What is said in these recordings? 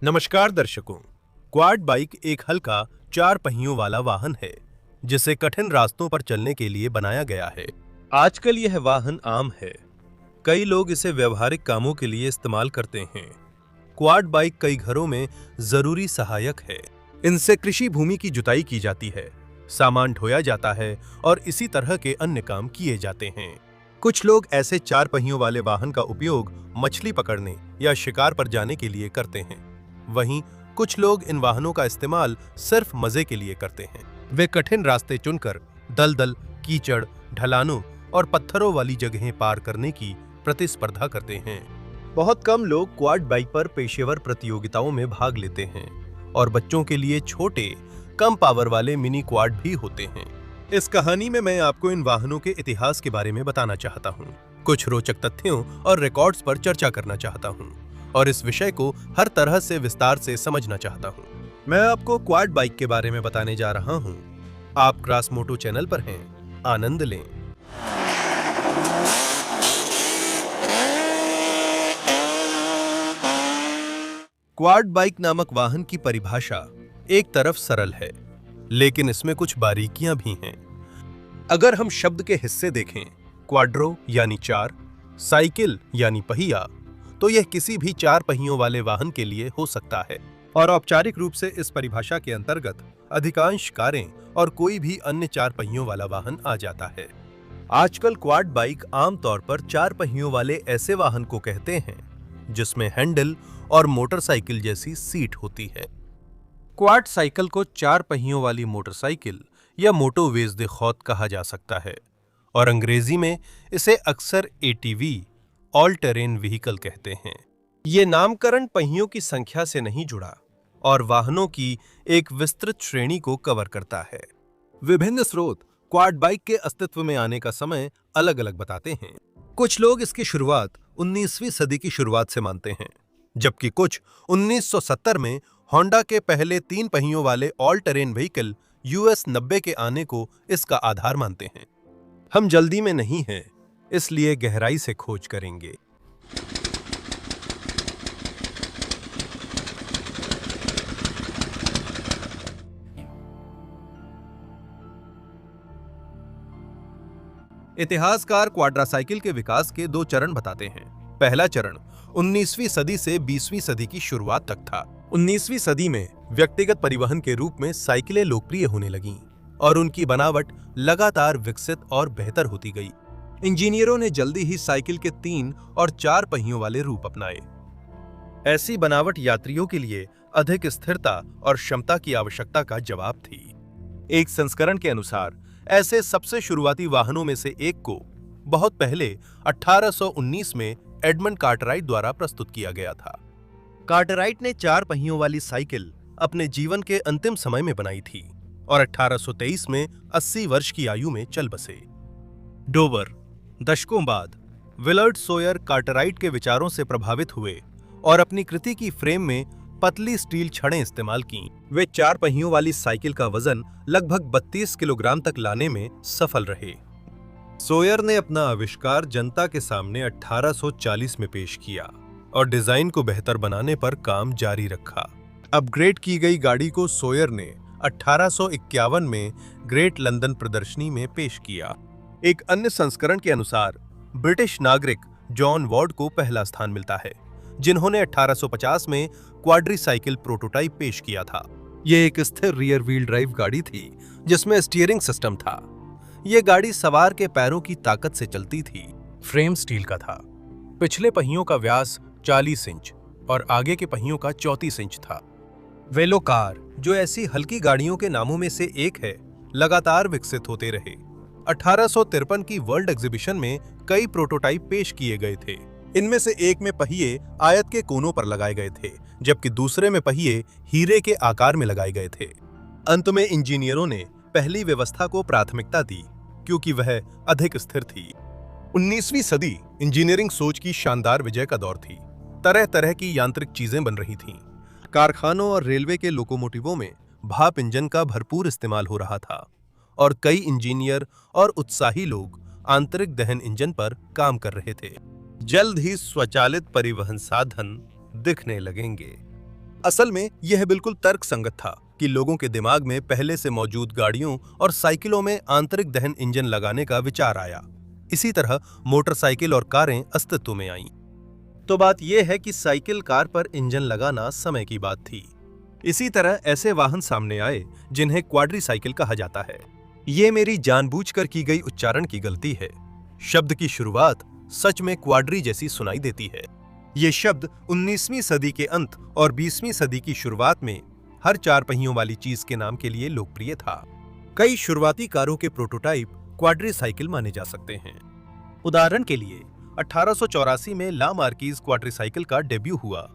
नमस्कार दर्शकों। Quad bike एक हल्का चार पहियों वाला वाहन है जिसे कठिन रास्तों पर चलने के लिए बनाया गया है। आजकल यह वाहन आम है। कई लोग इसे व्यवहारिक कामों के लिए इस्तेमाल करते हैं। क्वाड बाइक कई घरों में जरूरी सहायक है। इनसे कृषि भूमि की जुताई की जाती है, सामान ढोया जाता है और इसी तरह के अन्य काम किए जाते हैं। कुछ लोग ऐसे चार पहियों वाले वाहन का उपयोग मछली पकड़ने या शिकार पर जाने के लिए करते हैं। वहीं कुछ लोग इन वाहनों का इस्तेमाल सिर्फ मजे के लिए करते हैं। वे कठिन रास्ते चुनकर दलदल, कीचड़, ढलानों और पत्थरों वाली जगहें पार करने की प्रतिस्पर्धा करते हैं। बहुत कम लोग क्वाड बाइक पर पेशेवर प्रतियोगिताओं में भाग लेते हैं और बच्चों के लिए छोटे, कम पावर वाले मिनी क्वाड भी होते हैं। इस कहानी में मैं आपको इन वाहनों के इतिहास के बारे में बताना चाहता हूँ, कुछ रोचक तथ्यों और रिकॉर्ड्स पर चर्चा करना चाहता हूँ और इस विषय को हर तरह से विस्तार से समझना चाहता हूँ। मैं आपको क्वाड बाइक के बारे में बताने जा रहा हूँ। आप क्रासमोटो चैनल पर हैं, आनंद लें। क्वाड बाइक नामक वाहन की परिभाषा एक तरफ सरल है, लेकिन इसमें कुछ बारीकियां भी हैं। अगर हम शब्द के हिस्से देखें, क्वाड्रो यानी चार, साइकिल यानी पहिया, तो यह किसी भी चार पहियों वाले वाहन के लिए हो सकता है और औपचारिक रूप से इस परिभाषा के अंतर्गत अधिकांश कारें और कोई भी अन्य चार पहियों वाला वाहन आ जाता है। आजकल क्वाड बाइक आमतौर पर चार पहियों वाले ऐसे वाहन को कहते हैं जिसमें हैंडल और मोटरसाइकिल जैसी सीट होती है। क्वाड साइकिल को चार पहियों वाली मोटरसाइकिल या मोटोवेज दे खौत कहा जा सकता है और अंग्रेजी में इसे अक्सर एटीवी, ऑल टेरेन व्हीकल कहते हैं। ये नामकरण पहियों की संख्या से नहीं जुड़ा और वाहनों की एक विस्तृत श्रेणी को कवर करता है। विभिन्न स्रोत क्वाड बाइक के अस्तित्व में आने का समय अलग अलग बताते हैं। कुछ लोग इसकी शुरुआत 19वीं सदी की शुरुआत से मानते हैं, जबकि कुछ 1970 में होंडा के पहले तीन पहियों वाले ऑल टेरेन व्हीकल यूएस 90 के आने को इसका आधार मानते हैं। हम जल्दी में नहीं हैं, इसलिए गहराई से खोज करेंगे। इतिहासकार क्वाड्रासाइकिल के विकास के दो चरण बताते हैं। पहला चरण 19वीं सदी से 20वीं सदी की शुरुआत तक था। 19वीं सदी में व्यक्तिगत परिवहन के रूप में साइकिलें लोकप्रिय होने लगीं और उनकी बनावट लगातार विकसित और बेहतर होती गई। इंजीनियरों ने जल्दी ही साइकिल के तीन और चार पहियों वाले रूप अपनाए। ऐसी बनावट यात्रियों के लिए अधिक स्थिरता और क्षमता की आवश्यकता का जवाब थी। एक संस्करण के अनुसार ऐसे सबसे शुरुआती वाहनों में से एक को बहुत पहले 1819 में एडमंड कार्टराइट द्वारा प्रस्तुत किया गया था। कार्टराइट ने चार पहियों वाली साइकिल अपने जीवन के अंतिम समय में बनाई थी और 1823 में 80 वर्ष की आयु में चल बसे। डोवर दशकों बाद विलर्ड सोयर कार्टराइट के विचारों से प्रभावित हुए और अपनी कृति की फ्रेम में पतली स्टील छड़ें इस्तेमाल की। वे चार पहियों वाली साइकिल का वजन लगभग 32 किलोग्राम तक लाने में सफल रहे। सोयर ने अपना आविष्कार जनता के सामने 1840 में पेश किया और डिजाइन को बेहतर बनाने पर काम जारी रखा। अपग्रेड की गई गाड़ी को सोयर ने 1851 में ग्रेट लंदन प्रदर्शनी में पेश किया। एक अन्य संस्करण के अनुसार ब्रिटिश नागरिक जॉन वॉर्ड को पहला स्थान मिलता है, जिन्होंने 1850 में क्वाड्रीसाइकिल प्रोटोटाइप पेश किया था। यह एक स्थिर रियर व्हील ड्राइव गाड़ी थी जिसमें स्टीयरिंग सिस्टम था। यह गाड़ी सवार के पैरों की ताकत से चलती थी। फ्रेम स्टील का था। पिछले पहियों का व्यास 40 इंच और आगे के पहियों का 34 इंच था। वेलो कार, जो ऐसी हल्की गाड़ियों के नामों में से एक है, लगातार विकसित होते रहे। 1853 की वर्ल्ड एग्जीबिशन में कई प्रोटोटाइप पेश किए गए थे। इनमें से एक में पहिए आयत के कोनों पर लगाए गए थे, जबकि दूसरे में पहिए हीरे के आकार में लगाए गए थे। अंत में इंजीनियरों ने पहली व्यवस्था को प्राथमिकता दी क्योंकि वह अधिक स्थिर थी। 19वीं सदी इंजीनियरिंग सोच की शानदार विजय का दौर थी। तरह तरह की यांत्रिक चीजें बन रही थीं। कारखानों और रेलवे के लोकोमोटिवों में भाप इंजन का भरपूर इस्तेमाल हो रहा था और कई इंजीनियर और उत्साही लोग आंतरिक दहन इंजन पर काम कर रहे थे। जल्द ही स्वचालित परिवहन साधन दिखने लगेंगे। असल में यह बिल्कुल तर्कसंगत था कि लोगों के दिमाग में पहले से मौजूद गाड़ियों और साइकिलों में आंतरिक दहन इंजन लगाने का विचार आया। इसी तरह मोटरसाइकिल और कारें अस्तित्व में आईं। तो बात यह है कि साइकिल कार पर इंजन लगाना समय की बात थी। इसी तरह ऐसे वाहन सामने आए जिन्हें क्वाड्रीसाइकिल कहा जाता है। ये मेरी जानबूझकर की गई उच्चारण की गलती है। शब्द की शुरुआत सच में क्वाड्री जैसी सुनाई देती है। ये शब्द 19वीं सदी के अंत और 20वीं सदी की शुरुआत में हर चार पहियों वाली चीज के नाम के लिए लोकप्रिय था। कई शुरुआती कारों के प्रोटोटाइप क्वाड्रीसाइकिल माने जा सकते हैं। उदाहरण के लिए 1884 में ला मार्कीज क्वाड्रीसाइकिल का डेब्यू हुआ,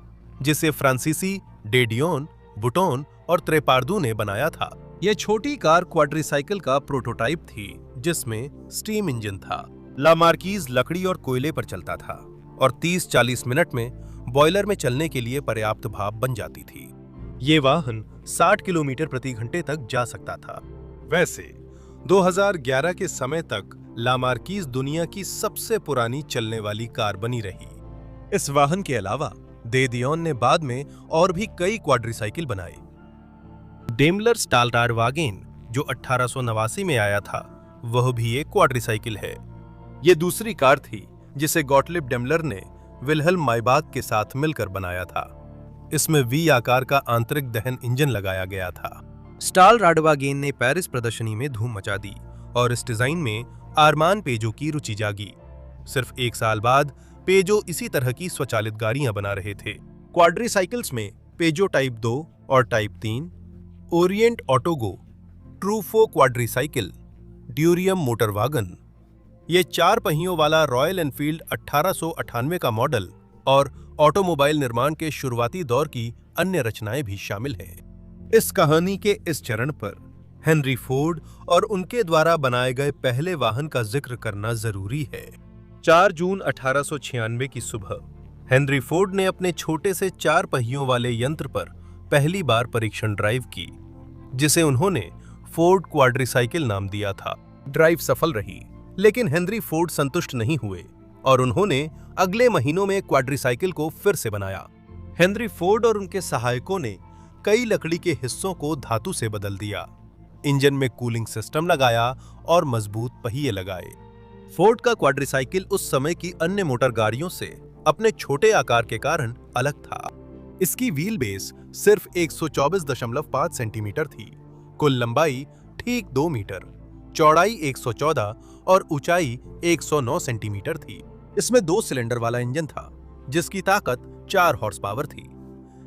जिसे फ्रांसीसी डे डियोन, बुटोन और त्रेपार्दू ने बनाया था। यह छोटी कार क्वाड्रीसाइकिल का प्रोटोटाइप थी, जिसमें स्टीम इंजन था। ला मार्कीज लकड़ी और कोयले पर चलता था और 30-40 मिनट में बॉयलर में चलने के लिए पर्याप्त भाप बन जाती थी। ये वाहन 60 किलोमीटर प्रति घंटे तक जा सकता था। वैसे 2011 के समय तक ला मार्कीज दुनिया की सबसे पुरानी चलने वाली कार बनी रही। इस वाहन के अलावा दे दियोन ने बाद में और भी कई क्वाड्रीसाइकिल बनाए। डेमलर स्टालराडवागेन जो 1889 में आया था, वह भी एक क्वाड्रीसाइकिल है। यह दूसरी कार थी जिसे गॉटलिब डेमलर ने विल्हेल्म मायबाच के साथ मिलकर बनाया था। इसमें वी आकार का आंतरिक दहन इंजन लगाया गया था। स्टालराडवागेन ने पेरिस प्रदर्शनी में धूम मचा दी और इस डिजाइन में आरमान पेजो की रुचि जागी। सिर्फ एक साल बाद पेजो इसी तरह की स्वचालित गाड़ियां बना रहे थे। क्वाड्रीसाइकिल्स में पेजो टाइप 2 और टाइप 3, ओरिएंट ऑटोगो, ट्रूफो क्वाड्रीसाइकिल, ड्यूरियम मोटर वागन, ये चार पहियों वाला रॉयल एनफील्ड 1898 का मॉडल और ऑटोमोबाइल निर्माण के शुरुआती दौर की अन्य रचनाएं भी शामिल हैं। इस कहानी के इस चरण पर हेनरी फोर्ड और उनके द्वारा बनाए गए पहले वाहन का जिक्र करना जरूरी है। 4 जून 1896 की सुबह हेनरी फोर्ड ने अपने छोटे से 4 पहियों वाले यंत्र पर पहली बार परीक्षण ड्राइव की, जिसे उन्होंने फोर्ड क्वाड्रीसाइकिल नाम दिया था। ड्राइव सफल रही, लेकिन हेनरी फोर्ड संतुष्ट नहीं हुए और उन्होंने अगले महीनों में क्वाड्रीसाइकिल को फिर से बनाया। हेनरी फोर्ड और उनके सहायकों ने कई लकड़ी के हिस्सों को धातु से बदल दिया, इंजन में कूलिंग सिस्टम लगाया और मजबूत पहिए लगाए। फोर्ड का क्वाड्रीसाइकिल उस समय की अन्य मोटर गाड़ियों से अपने छोटे आकार के कारण अलग था। इसकी व्हील बेस सिर्फ 124.5 सेंटीमीटर थी। कुल लंबाई ठीक 2 मीटर, चौड़ाई 114 और ऊंचाई 109 सेंटीमीटर थी। इसमें 2 सिलेंडर वाला इंजन था, जिसकी ताकत 4 हॉर्स पावर थी।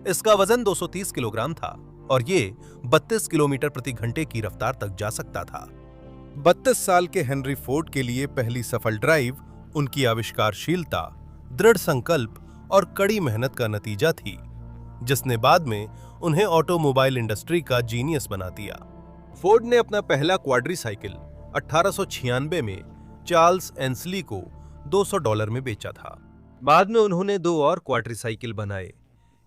इसका वजन 230 किलोग्राम था और ये 32 किलोमीटर प्रति घंटे की रफ्तार तक जा सकता था। 32 साल के हेनरी फोर्ड के लिए पहली सफल ड्राइव उनकी आविष्कारशीलता, दृढ़ संकल्प और कड़ी मेहनत का नतीजा थी, जिसने बाद में उन्हें ऑटोमोबाइल इंडस्ट्री का जीनियस बना दिया। फोर्ड ने अपना पहला क्वाड्रीसाइकिल 1896 में चार्ल्स एंसली को $200 में बेचा था। बाद में उन्होंने 2 और क्वाड्रीसाइकिल बनाए,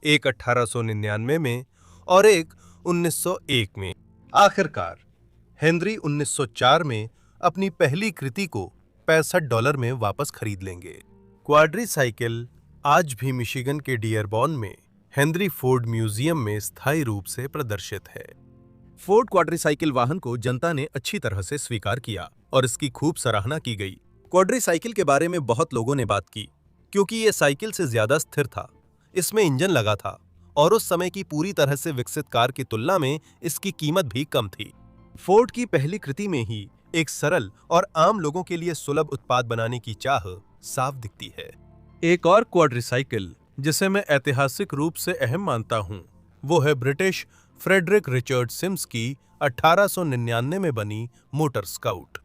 एक 1899 में और एक 1901 में। आखिरकार हेनरी 1904 में अपनी पहली कृति को $65 में वापस खरीद लेंगे। क्वाड्रीसाइकिल आज भी मिशिगन के डियरबॉर्न में हेनरी फोर्ड म्यूजियम में स्थायी रूप से प्रदर्शित है। फोर्ड क्वाड्रीसाइकिल वाहन को जनता ने अच्छी तरह से स्वीकार किया और इसकी खूब सराहना की गई। क्वाड्रीसाइकिल के बारे में बहुत लोगों ने बात की, क्योंकि यह साइकिल से ज्यादा स्थिर था, इसमें इंजन लगा था और उस समय की पूरी तरह से विकसित कार की तुलना में इसकी कीमत भी कम थी। फोर्ड की पहली कृति में ही एक सरल और आम लोगों के लिए सुलभ उत्पाद बनाने की चाह साफ दिखती है। एक और क्वाड्रीसाइकिल जिसे मैं ऐतिहासिक रूप से अहम मानता हूं, वो है ब्रिटिश फ्रेडरिक रिचर्ड सिम्स की 1899 में बनी मोटर स्काउट।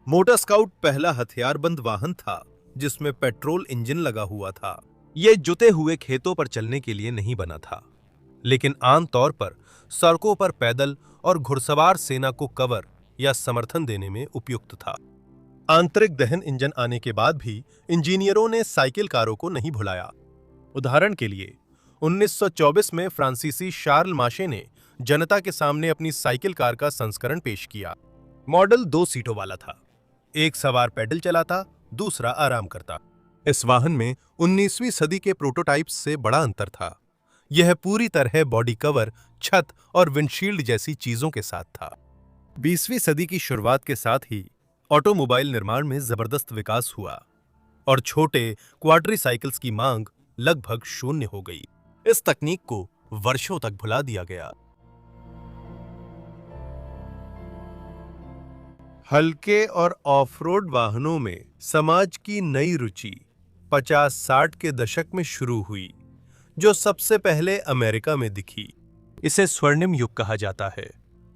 मोटर स्काउट पहला हथियारबंद वाहन था जिसमें पेट्रोल इंजन लगा हुआ था। यह जुते हुए खेतों पर चलने के लिए नहीं बना था, लेकिन आमतौर पर सड़कों पर पैदल और घुड़सवार सेना को कवर या समर्थन देने में उपयुक्त था। आंतरिक दहन इंजन आने के बाद भी इंजीनियरों ने साइकिल कारों को नहीं भुलाया। उदाहरण के लिए 1924 में फ्रांसीसी शार्ल माशे ने जनता के सामने अपनी साइकिल कार का संस्करण पेश किया। मॉडल 2 सीटों वाला था, एक सवार पैडल चलाता, दूसरा आराम करता। इस वाहन में 19वीं सदी के प्रोटोटाइप्स से बड़ा अंतर था। यह पूरी तरह बॉडी कवर, छत और विंडशील्ड जैसी चीजों के साथ था। 20वीं सदी की शुरुआत के साथ ही ऑटोमोबाइल निर्माण में जबरदस्त विकास हुआ और छोटे क्वाड्रीसाइकिल्स की मांग लगभग शून्य हो गई। इस तकनीक को वर्षों तक भुला दिया गया। हल्के और ऑफ-रोड वाहनों में समाज की नई रुचि 50-60 के दशक में शुरू हुई, जो सबसे पहले अमेरिका में दिखी। इसे स्वर्णिम युग कहा जाता है।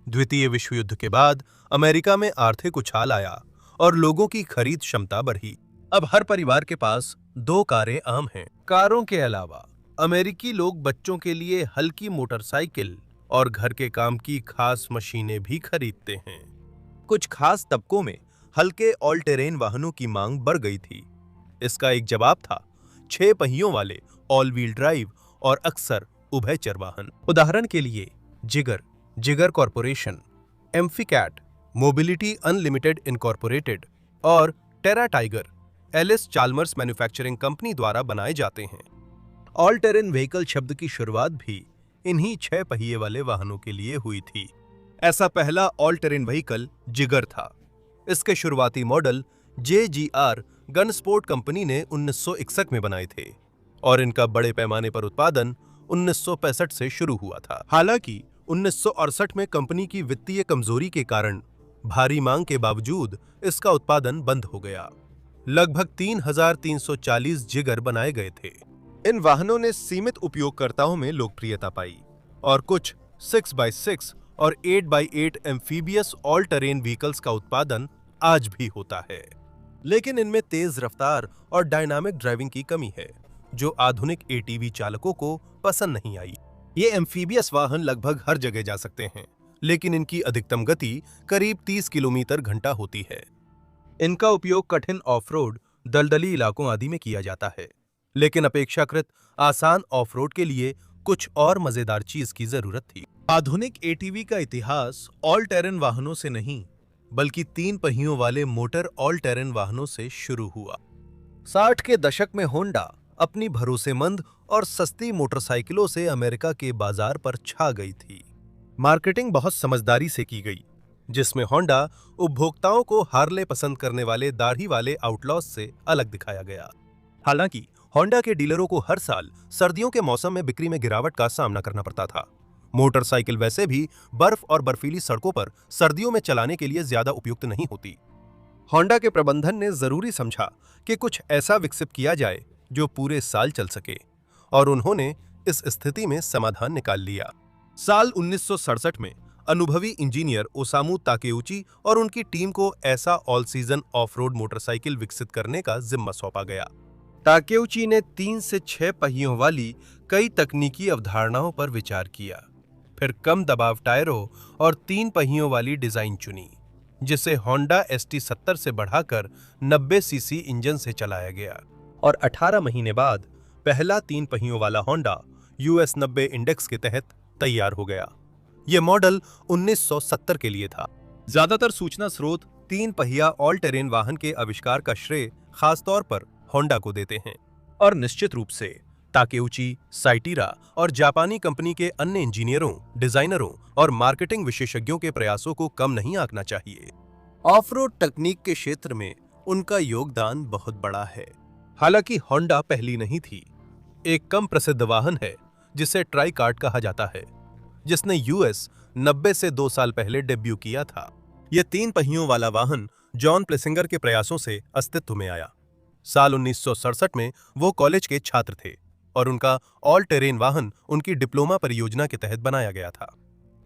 द्वितीय विश्व युद्ध के बाद अमेरिका में आर्थिक उछाल आया और लोगों की खरीद क्षमता बढ़ी। अब हर परिवार के पास 2 कारें आम हैं। कारों के अलावा अमेरिकी लोग बच्चों के लिए हल्की मोटरसाइकिल और घर के काम की खास मशीनें भी खरीदते हैं। कुछ खास तबकों में हल्के ऑल टेरेन वाहनों की मांग बढ़ गई थी। इसका एक जवाब था 6 पहियों वाले ऑल व्हील ड्राइव और अक्सर उभयचर वाहन। उदाहरण के लिए Jigger corporation, Amphicat, mobility unlimited incorporated और Terra Tiger Allis Chalmers manufacturing company द्वारा बनाए जाते हैं। ऑल टेरेन व्हीकल शब्द की शुरुआत भी इन्हीं 6 पहिए वाले वाहनों के लिए हुई थी। ऐसा पहला ऑल टेरेन व्हीकल जिगर था। इसके शुरुआती model JGR gun sport company ने 1961 में बनाए थे और इनका बड़े पैमाने पर उत्पादन 1965 से शुरू हुआ था। हालांकि 1968 में कंपनी की वित्तीय कमजोरी के कारण भारी मांग के बावजूद इसका उत्पादन बंद हो गया। लगभग 3340 जिगर बनाए गए थे। इन वाहनों ने सीमित उपयोगकर्ताओं में लोकप्रियता पाई और कुछ 6x6 और 8x8 amphibious all terrain vehicles का उत्पादन आज भी होता है। लेकिन इनमें तेज रफ्तार और डायनामिक ड्राइविंग की कमी है, जो आधुनिक ATV चालकों को पसंद नहीं आई। ये एम्फीबियस वाहन लगभग हर जगह जा सकते हैं, लेकिन इनकी अधिकतम गति करीब 30 किलोमीटर घंटा होती है। इनका उपयोग कठिन ऑफ-रोड, दलदली इलाकों आदि में किया जाता है, लेकिन अपेक्षाकृत आसान ऑफ-रोड के लिए कुछ और मजेदार चीज की जरूरत थी। आधुनिक ATV का इतिहास ऑल टेरेन वाहनों से नहीं, बल्कि 3 पहियों वाले मोटर ऑल टेरेन वाहनों से शुरू हुआ। 60 के दशक में होंडा अपनी भरोसेमंद और सस्ती मोटरसाइकिलों से अमेरिका के बाजार पर छा गई थी। मार्केटिंग बहुत समझदारी से की गई, जिसमें होंडा उपभोक्ताओं को हार्ले पसंद करने वाले दाढ़ी वाले आउटलॉज से अलग दिखाया गया। हालांकि होंडा के डीलरों को हर साल सर्दियों के मौसम में बिक्री में गिरावट का सामना करना पड़ता था। मोटरसाइकिल वैसे भी बर्फ और बर्फीली सड़कों पर सर्दियों में चलाने के लिए ज्यादा उपयुक्त नहीं होती। होंडा के प्रबंधन ने जरूरी समझा कि कुछ ऐसा विकसित किया जाए जो पूरे साल चल सके, और उन्होंने इस स्थिति में समाधान निकाल लिया। साल 1967 में अनुभवी इंजीनियर ओसामू ताकेउची और उनकी टीम को ऐसा ऑल सीजन ऑफ-रोड मोटरसाइकिल विकसित करने का जिम्मा सौंपा गया। ताकेउची ने 3 से 6 पहियों वाली कई तकनीकी अवधारणाओं पर विचार किया, फिर कम दबाव टायरों और 3 पहियों वाली डिजाइन चुनी, जिसे होंडा ST70 से बढ़ाकर 90 सीसी इंजन से चलाया गया, और 18 महीने बाद पहला 3 पहियों वाला होंडा US 90 इंडेक्स के तहत तैयार हो गया। यह मॉडल 1970 के लिए था। ज्यादातर सूचना स्रोत 3 पहिया ऑल टेरेन वाहन के आविष्कार का श्रेय खासतौर पर होंडा को देते हैं, और निश्चित रूप से ताकेउची, साइटीरा और जापानी कंपनी के अन्य इंजीनियरों, डिजाइनरों और मार्केटिंग विशेषज्ञों के प्रयासों को कम नहीं आंकना चाहिए। ऑफ-रोड तकनीक के क्षेत्र में उनका योगदान बहुत बड़ा है। हालांकि होंडा पहली नहीं थी। एक कम प्रसिद्ध वाहन है जिसे ट्राई कार्ट कहा जाता है, जिसने US 90 से 2 साल पहले डेब्यू किया था। यह 3 पहियों वाला वाहन जॉन प्लेसिंगर के प्रयासों से अस्तित्व में आया। साल 1967 में वो कॉलेज के छात्र थे और उनका ऑल टेरेन वाहन उनकी डिप्लोमा परियोजना के तहत बनाया गया था।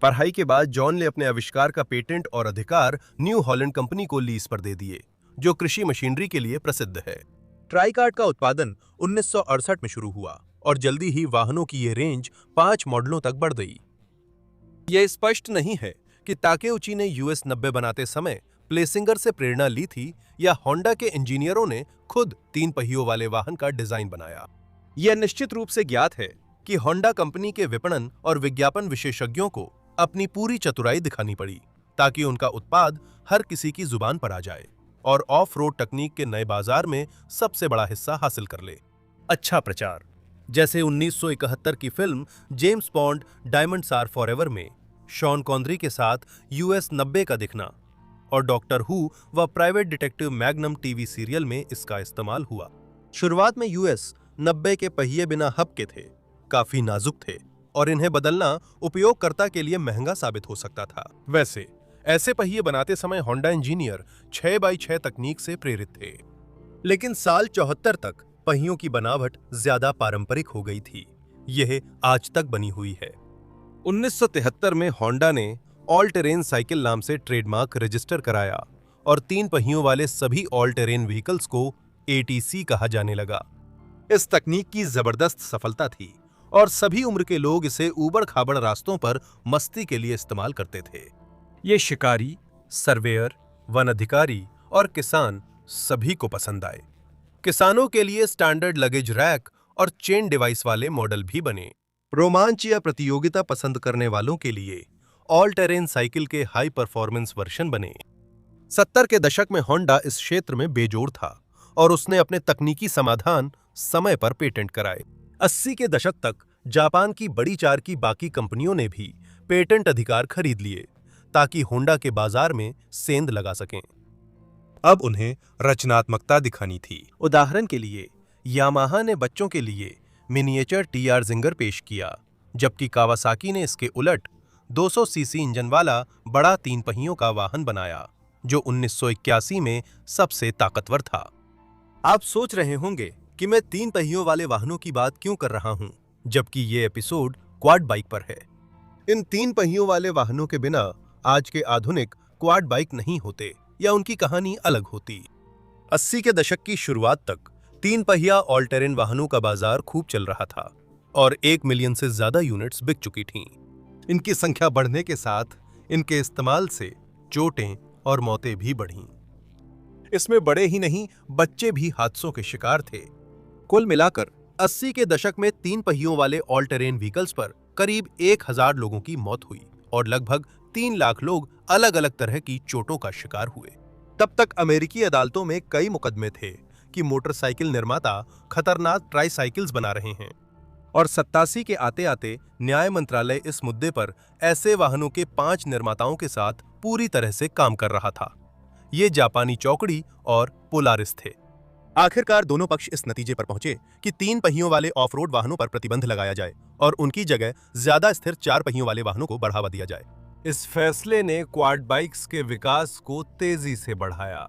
पढ़ाई के बाद जॉन ने अपने आविष्कार का पेटेंट और अधिकार न्यू हॉलैंड कंपनी को लीज पर दे दिए, जो कृषि मशीनरी के लिए प्रसिद्ध है। ट्राई कार्ट का उत्पादन 1968 में शुरू हुआ और जल्दी ही वाहनों की ये रेंज 5 मॉडलों तक बढ़ गई। यह स्पष्ट नहीं है कि ताकेउची ने US 90 बनाते समय प्लेसिंगर से प्रेरणा ली थी या होंडा के इंजीनियरों ने खुद 3 पहियों वाले वाहन का डिजाइन बनाया। यह निश्चित रूप से ज्ञात है कि होंडा कंपनी के विपणन और विज्ञापन विशेषज्ञों को अपनी पूरी चतुराई दिखानी पड़ी, ताकि उनका उत्पाद हर किसी की जुबान पर आ जाए और ऑफ रोड तकनीक के नए बाजार में सबसे बड़ा हिस्सा हासिल कर ले। अच्छा प्रचार। जैसे 1971 की film James Bond diamonds are forever में शॉन कॉनरी के साथ यूएस 90 का दिखना और डॉक्टर हू व private detective magnum TV serial में इसका इस्तेमाल हुआ। शुरुआत में यूएस 90 के पहिए बिना हब के थे, काफी नाजुक थे और इन्हें बदलना उपयोगकर्ता के लिए महंगा साबित हो सकता था। वैसे ऐसे पहिए बनाते समय होंडा इंजीनियर 6x6 तकनीक से प्रेरित थे, लेकिन साल 74 तक पहियों की बनावट ज्यादा पारंपरिक हो गई थी। यह आज तक बनी हुई है। 1973 में होंडा ने ऑल टेरेन साइकिल नाम से ट्रेडमार्क रजिस्टर कराया और 3 पहियों वाले सभी ऑल टेरेन व्हीकल्स को एटीसी कहा जाने लगा। इस तकनीक की जबरदस्त सफलता थी और सभी उम्र के लोग इसे ऊबड़ खाबड़ रास्तों पर मस्ती के लिए इस्तेमाल करते थे। ये शिकारी, सर्वेयर, वन अधिकारी और किसान सभी को पसंद आए। किसानों के लिए स्टैंडर्ड लगेज रैक और चेन डिवाइस वाले मॉडल भी बने। रोमांच या प्रतियोगिता पसंद करने वालों के लिए ऑल टेरेन साइकिल के हाई परफॉर्मेंस वर्जन बने। 70 के दशक में होंडा इस क्षेत्र में बेजोड़ था और उसने अपने तकनीकी समाधान समय पर पेटेंट कराए। 80 के दशक तक जापान की बड़ी 4 की बाकी कंपनियों ने भी पेटेंट अधिकार खरीद लिए ताकि होंडा के बाजार में सेंध लगा सकें। अब उन्हें रचनात्मकता दिखानी थी। उदाहरण के लिए यामाहा ने बच्चों के लिए मिनिएचर टीआर जिंगर पेश किया, जबकि कावासाकी ने इसके उलट 200 सीसी इंजन वाला बड़ा 3 पहियों का वाहन बनाया, जो 1981 में सबसे ताकतवर था। आप सोच रहे होंगे कि मैं 3 पहियों वाले वाहनों की बात क्यों कर रहा हूं, जबकि ये एपिसोड क्वाड बाइक पर है। इन 3 पहियों वाले वाहनों के बिना आज के आधुनिक क्वाड बाइक नहीं होते या उनकी कहानी अलग होती। 80 के दशक की शुरुआत तक 3 पहिया ऑल टेरेन वाहनों का बाजार खूब चल रहा था और 1 मिलियन से ज्यादा यूनिट्स बिक चुकी थीं। इनकी संख्या बढ़ने के साथ इनके इस्तेमाल से चोटें और मौतें भी बढ़ीं। इसमें बड़े ही नहीं, बच्चे भी हादसों के शिकार थे। कुल मिलाकर 80 के दशक में 3 पहियों वाले ऑल टेरेन व्हीकल्स पर करीब 1000 लोगों की मौत हुई और लगभग 3 लाख लोग अलग अलग तरह की चोटों का शिकार हुए। तब तक अमेरिकी अदालतों में कई मुकदमे थे कि मोटरसाइकिल निर्माता खतरनाक ट्राईसाइकिल्स बना रहे हैं और 87 के आते आते न्याय मंत्रालय इस मुद्दे पर ऐसे वाहनों के 5 निर्माताओं के साथ पूरी तरह से काम कर रहा था। ये जापानी चौकड़ी और पोलारिस थे। आखिरकार दोनों पक्ष इस नतीजे पर पहुंचे कि 3 पहियों वाले ऑफ रोड वाहनों पर प्रतिबंध लगाया जाए और उनकी जगह ज्यादा स्थिर 4 पहियों वाले वाहनों को बढ़ावा दिया जाए। इस फैसले ने क्वाड बाइक्स के विकास को तेजी से बढ़ाया,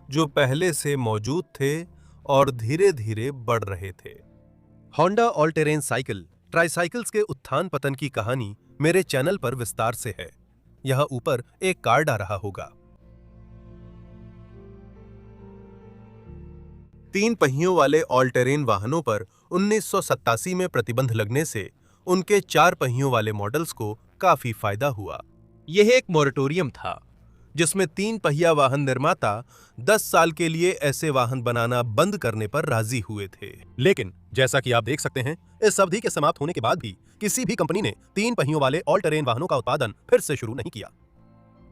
जो पहले से मौजूद थे और धीरे धीरे बढ़ रहे थे। Honda all terrain cycle tricycles के उत्थान पतन की कहानी मेरे चैनल पर विस्तार से है। यह ऊपर एक कार्ड आ रहा होगा। 3 पहियों वाले ऑल टेरेन वाहनों पर 1987 में प्रतिबंध लगने से उनके 4 पहियों वाले मॉडल्स को काफी फायदा हुआ। यह एक मोरेटोरियम था जिसमें 3 पहिया वाहन निर्माता 10 साल के लिए ऐसे वाहन बनाना बंद करने पर राजी हुए थे। लेकिन जैसा कि आप देख सकते हैं, इस अवधि के समाप्त होने के बाद भी किसी भी कंपनी ने 3 पहियों वाले ऑल टेरेन वाहनों का उत्पादन फिर से शुरू नहीं किया।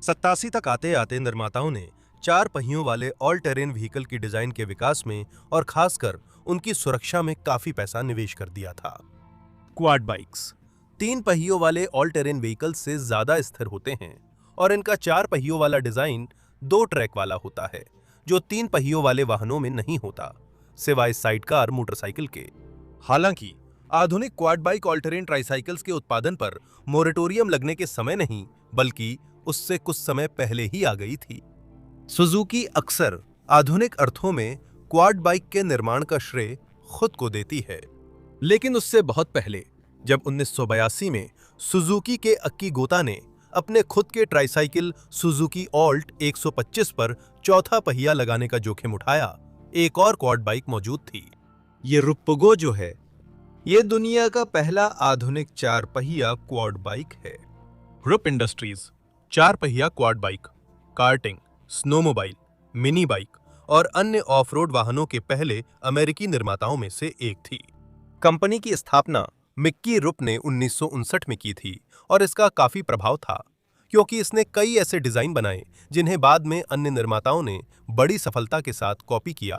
87 तक आते आते निर्माताओं ने 4 पहियों वाले ऑल टेरेन व्हीकल की डिजाइन के विकास में और खासकर उनकी सुरक्षा में काफी पैसा निवेश कर दिया था। क्वाड बाइक्स 3 पहियों वाले ऑल टेरेन व्हीकल से ज्यादा स्थिर होते हैं और इनका 4 पहियों वाला डिजाइन 2 ट्रैक वाला होता है, जो 3 पहियों वाले वाहनों में नहीं होता, सिवाय साइडकार मोटरसाइकिल के। हालांकि आधुनिक quad bike all terrain tricycles के उत्पादन पर मोरेटोरियम लगने के समय नहीं, बल्कि उससे कुछ समय पहले ही आ गई थी। सुजुकी अक्सर आधुनिक अर्थों में क्वाड बाइक के निर्माण का श्रेय खुद को देती है, लेकिन उससे बहुत पहले जब 1982 में सुजुकी के अक्की गोता ने अपने खुद के ट्राईसाइकिल सुजुकी ऑल्ट 125 पर चौथा पहिया लगाने का जोखिम उठाया, एक और क्वाड बाइक मौजूद थी। ये रुप्पगो जो है, ये दुनिया का पहला आधुनिक 4 पहिया क्वाड बाइक है। रुप इंडस्ट्रीज 4 पहिया quad bike, karting, snowmobile, mini bike और अन्य ऑफ रोड वाहनों के पहले अमेरिकी निर्माताओं में से एक थी। कंपनी की स्थापना मिक्की रुप ने 1959 में की थी और इसका काफी प्रभाव था, क्योंकि इसने कई ऐसे डिजाइन बनाए जिन्हें बाद में अन्य निर्माताओं ने बड़ी सफलता के साथ कॉपी किया।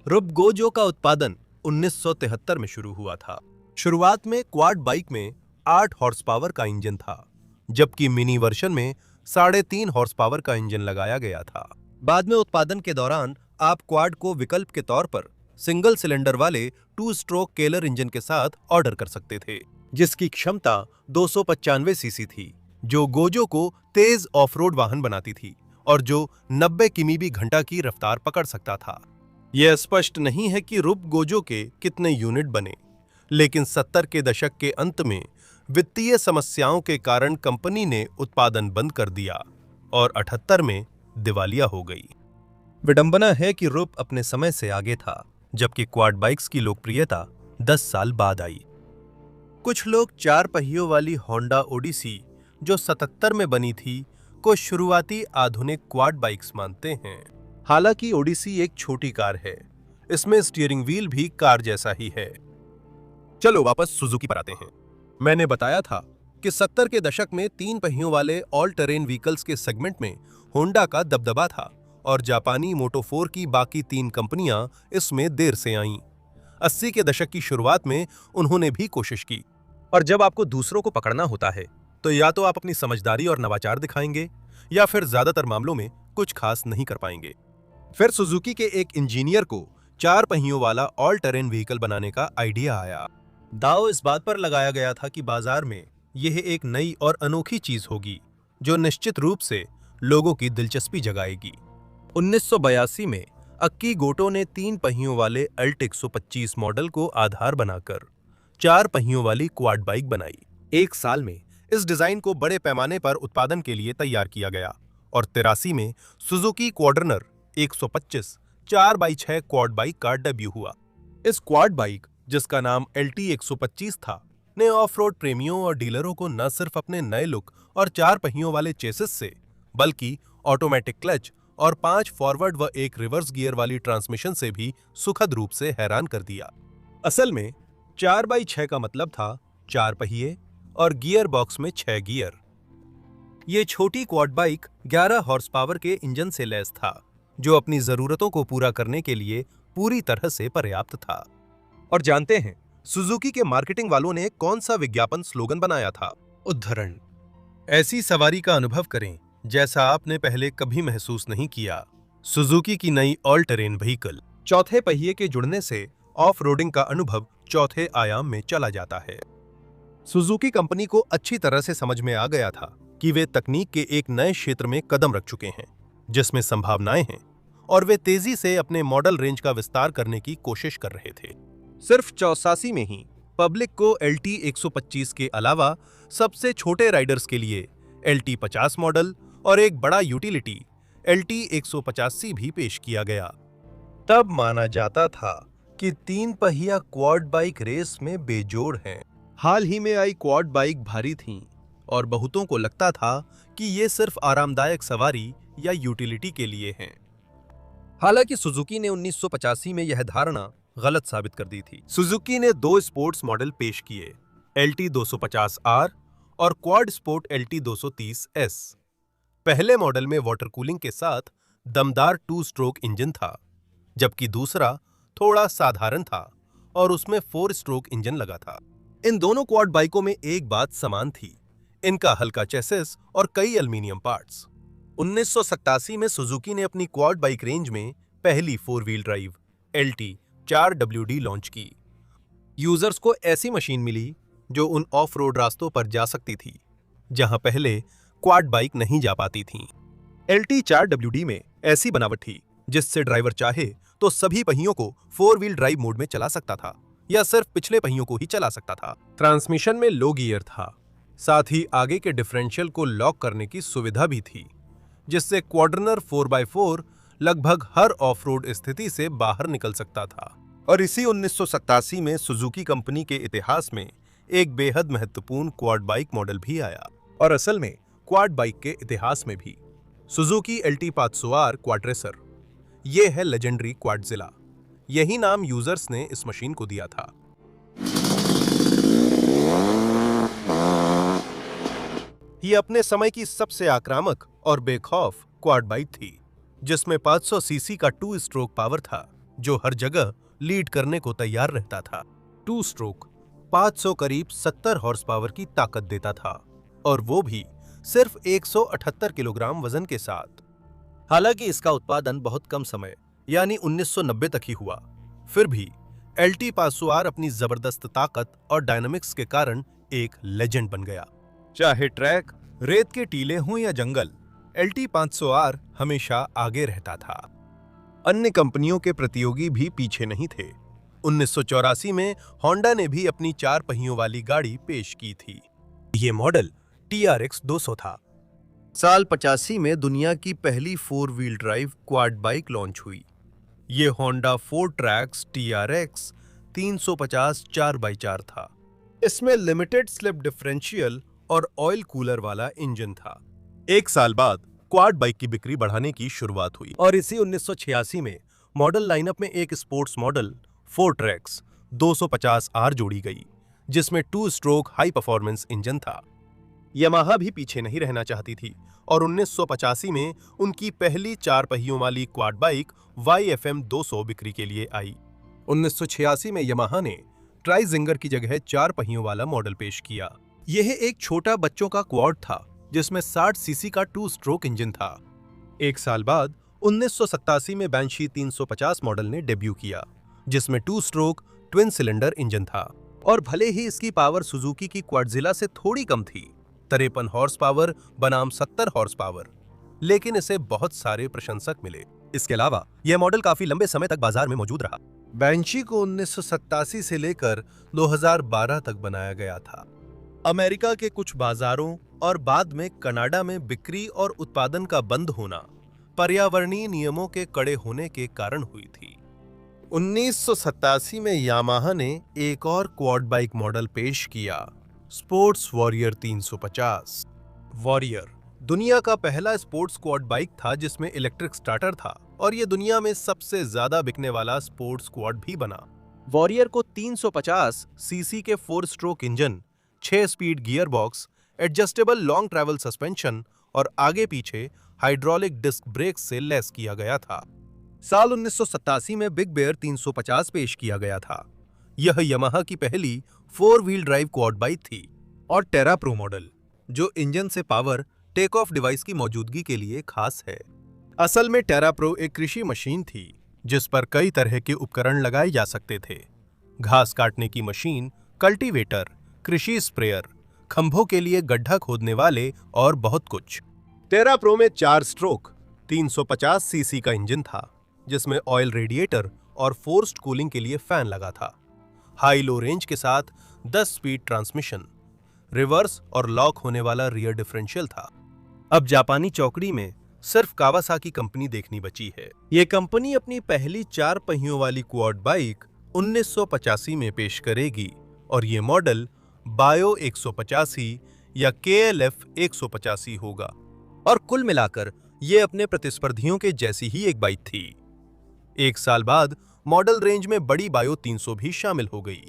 रुप गोजो का उत्पादन 1973 में शुरू हुआ था। शुरुआत में क्वाड बाइक में 8 हॉर्स पावर का इंजन था, जबकि मिनी वर्जन में 3.5 हॉर्स पावर का इंजन लगाया गया था। बाद में उत्पादन के दौरान आप क्वाड को विकल्प के तौर पर सिंगल सिलेंडर वाले 2 स्ट्रोक केलर इंजन के साथ ऑर्डर कर सकते थे, जिसकी क्षमता 295 सीसी थी, जो गोजो को तेज ऑफ-रोड वाहन बनाती थी और जो 90 किमी घंटा की रफ्तार पकड़ सकता था। यह स्पष्ट नहीं है कि रूप गोजो के कितने यूनिट बने, लेकिन 70 के दशक के अंत में वित्तीय समस्याओं के कारण कंपनी ने उत्पादन बंद कर दिया और 78 में दिवालिया हो गई। विडंबना है कि रूप अपने समय से आगे था, जबकि क्वाड बाइक्स की लोकप्रियता 10 साल बाद आई। कुछ लोग 4 पहियों वाली होंडा ओडिसी, जो 77 में बनी थी, को शुरुआती आधुनिक क्वाड बाइक्स मानते हैं। हालांकि ओडिसी एक छोटी कार है, इसमें स्टीयरिंग व्हील भी कार जैसा ही है। चलो वापस सुजुकी पर आते हैं। मैंने बताया था कि 70 के दशक में 3 पहियों वाले ऑल टेरेन व्हीकल्स के सेगमेंट में होंडा का दबदबा था और जापानी मोटो4 की बाकी 3 कंपनियां इसमें देर से आईं। 80 के दशक की शुरुआत में उन्होंने भी कोशिश की, और जब आपको दूसरों को पकड़ना होता है तो या तो आप अपनी समझदारी और नवाचार दिखाएंगे या फिर ज्यादातर मामलों में कुछ खास नहीं कर पाएंगे। फिर सुजुकी के एक इंजीनियर को 4 पहियों वाला ऑल टेरेन व्हीकल बनाने का आइडिया आया। दांव इस बात पर लगाया गया था कि बाजार में यह एक नई और अनोखी चीज होगी जो निश्चित रूप से लोगों की दिलचस्पी जगाएगी। 1982 में अक्की गोटो ने 3 पहियों वाले अल्ट 125 मॉडल को आधार बनाकर 4 पहियों वाली क्वाड बाइक बनाई। एक साल में इस डिजाइन को बड़े पैमाने पर उत्पादन के लिए तैयार किया गया और 83 में सुजुकी क्वाड्रनर 125 4x6 क्वाड बाइक का डेब्यू हुआ। इस क्वाड बाइक, जिसका नाम LT 125 था, ने ऑफ-रोड प्रेमियों और डीलरों को न सिर्फ अपने नए लुक और 4 पहियों वाले चेसिस से, बल्कि ऑटोमेटिक क्लच और 5 फॉरवर्ड व 1 रिवर्स गियर वाली ट्रांसमिशन से भी सुखद रूप से हैरान कर दिया। असल में 4x6 का मतलब था 4 पहिए और गियर बॉक्स में 6 गियर। ये छोटी क्वाड बाइक 11 हॉर्स पावर के इंजन से लैस था, जो अपनी जरूरतों को पूरा करने के लिए पूरी तरह से पर्याप्त था। और जानते हैं सुजुकी के मार्केटिंग वालों ने कौन सा विज्ञापन स्लोगन बनाया था? उद्धरण, ऐसी सवारी का अनुभव करें जैसा आपने पहले कभी महसूस नहीं किया। सुजुकी की नई ऑल टेरेन व्हीकल। चौथे पहिए के जुड़ने से ऑफ रोडिंग का अनुभव चौथे आयाम में चला जाता है। सुजुकी कंपनी को अच्छी तरह से समझ में आ गया था कि वे तकनीक के एक नए क्षेत्र में कदम रख चुके हैं, जिसमें संभावनाएं हैं, और वे तेजी से अपने मॉडल रेंज का विस्तार करने की कोशिश कर रहे थे। सिर्फ 84 में ही पब्लिक को LT 125 के अलावा सबसे छोटे राइडर्स के लिए LT 50 मॉडल और एक बड़ा यूटिलिटी LT 185 भी पेश किया गया। तब माना जाता था कि 3 पहिया क्वाड बाइक रेस में बेजोड़ हैं। हाल ही में आई क्वाड बाइक भारी थीं और बहुतों को लगता था कि ये सिर्फ आरामदायक सवारी या यूटिलिटी के लिए हैं। हालांकि सुजुकी ने 1985 में यह धारणा गलत साबित कर दी थी। सुजुकी ने 2 स्पोर्ट्स मॉडल पेश किए, LT 250R और क्वाड स्पोर्ट LT 230S। पहले मॉडल में वाटर कूलिंग के साथ दमदार 2 स्ट्रोक इंजन था, जबकि दूसरा थोड़ा साधारण था और उसमें 4 स्ट्रोक इंजन लगा था। इन दोनों क्वाड बाइकों में एक बात समान थी, इनका हल्का चेसिस और कई एल्युमिनियम पार्ट्स। 1987 में सुजुकी ने अपनी क्वाड बाइक रेंज में पहली 4 wheel drive LT 4WD launch की। यूजर्स को ऐसी मशीन मिली जो उन ऑफ रोड रास्तों पर जा सकती थी जहां पहले क्वाड बाइक नहीं जा पाती थीं। LT 4WD में ऐसी बनावट थी जिससे ड्राइवर चाहे तो सभी पहियों को 4 व्हील ड्राइव मोड में चला सकता था या सिर्फ पिछले पहियों को ही चला सकता था। ट्रांसमिशन में लो गियर था, साथ ही आगे के डिफरेंशियल को लॉक करने की सुविधा भी थी, जिससे क्वाड्रनर 4x4 लगभग हर ऑफ रोड स्थिति से बाहर निकल सकता था। और इसी 1987 में सुजुकी कंपनी के इतिहास में एक बेहद महत्वपूर्ण क्वाड बाइक मॉडल भी आया, और असल में क्वाड बाइक के इतिहास में भी। Suzuki LT 500R क्वाड्रेसर। यह है लेजेंडरी क्वाडजिला। यही नाम यूजर्स ने इस मशीन को दिया था। ये अपने समय की सबसे आक्रामक और बेखौफ क्वाड बाइक थी, जिसमें 500 सीसी का 2 स्ट्रोक पावर था जो हर जगह लीड करने को तैयार रहता था। 2 स्ट्रोक 500 करीब 70 हॉर्स पावर की ताकत देता था, और वो भी सिर्फ 178 किलोग्राम वजन के साथ। हालांकि इसका उत्पादन बहुत कम समय यानी 1990 तक ही हुआ, फिर भी LT 500R अपनी जबरदस्त ताकत और डायनामिक्स के कारण एक लेजेंड बन गया। चाहे ट्रैक, रेत के टीले हों या जंगल, LT 500R हमेशा आगे रहता था। अन्य कंपनियों के प्रतियोगी भी पीछे नहीं थे। 1984 में होंडा ने भी अपनी 4 पहियों वाली गाड़ी पेश की थी। ये मॉडल TRX 200 था। साल 85 में दुनिया की पहली 4 wheel drive quad bike launch हुई। ये होंडा 4 ट्रैक्स TRX 350 4x4 था। इसमें लिमिटेड स्लिप डिफरेंशियल और ऑयल कूलर वाला इंजन था। एक साल बाद क्वाड बाइक की बिक्री बढ़ाने की शुरुआत हुई और इसी 1986 में मॉडल लाइनअप में एक स्पोर्ट्स मॉडल 4 ट्रैक्स 250R जोड़ी गई, जिसमें 2 स्ट्रोक हाई परफॉर्मेंस इंजन था। यामाहा भी पीछे नहीं रहना चाहती थी और 1985 में उनकी पहली 4 पहियों वाली क्वाड बाइक YFM 200 बिक्री के लिए आई। 1986 में यामाहा ने ट्राइजिंगर की जगह 4 पहियों वाला मॉडल पेश किया। यह एक छोटा बच्चों का क्वाड था जिसमें 60 सीसी का 2 स्ट्रोक इंजन था। एक साल बाद 1987 में बैंशी 350 मॉडल ने डेब्यू किया, जिसमें 2 स्ट्रोक ट्विन सिलेंडर इंजन था। और भले ही इसकी पावर सुजुकी की क्वाडजिला से थोड़ी कम थी, 53 हॉर्स पावर बनाम 70 हॉर्स पावर, लेकिन इसे बहुत सारे प्रशंसक मिले। इसके अलावा यह मॉडल काफी लंबे समय तक बाजार में मौजूद रहा। बैंशी को 1987 से लेकर 2012 तक बनाया गया था। अमेरिका के कुछ बाजारों और बाद में कनाडा में बिक्री और उत्पादन का बंद होना पर्यावरणीय नियमों के कड़े होने के कारण हुई थी। 1987 में यामाहा ने एक और क्वाड बाइक मॉडल पेश किया, स्पोर्ट्स वॉरियर 350। वॉरियर दुनिया का पहला स्पोर्ट्स क्वाड बाइक था जिसमें इलेक्ट्रिक स्टार्टर था, और यह दुनिया में सबसे ज्यादा बिकने वाला स्पोर्ट्स क्वाड भी बना। वॉरियर को 350 सीसी के 4 stroke engine, 6 speed gear box, adjustable long travel suspension और आगे पीछे हाइड्रोलिक डिस्क ब्रेक से लैस किया गया था। साल 1987 में बिग बेयर 350 पेश किया गया था। यह यामाहा की पहली 4 व्हील ड्राइव क्वाड बाइक थी। और टेरा प्रो मॉडल, जो इंजन से पावर टेक ऑफ डिवाइस की मौजूदगी के लिए खास है। असल में टेरा प्रो एक कृषि मशीन थी जिस पर कई तरह के उपकरण लगाए जा सकते थे। घास काटने की मशीन, कल्टीवेटर, कृषि स्प्रेयर, खंभों के लिए गड्ढा खोदने वाले और बहुत कुछ। टेरा प्रो में 4 स्ट्रोक 350 सीसी का इंजन था, जिसमें ऑयल रेडिएटर और फोर्स्ड कूलिंग के लिए फैन लगा था। हाई लो रेंज के साथ 10 स्पीड ट्रांसमिशन, रिवर्स और लॉक होने वाला रियर डिफरेंशियल था। अब जापानी चौकड़ी में सिर्फ कावासाकी कंपनी देखनी बची है। ये कंपनी अपनी पहली 4 पहियों वाली क्वाड बाइक 1985 में पेश करेगी, और ये मॉडल बायो 185 या KLF 185 होगा। और कुल मिलाकर ये अपने प्रतिस्पर्धियों के जैसी ही एक बाइक थी। एक साल बाद मॉडल रेंज में बड़ी बायो 300 भी शामिल हो गई।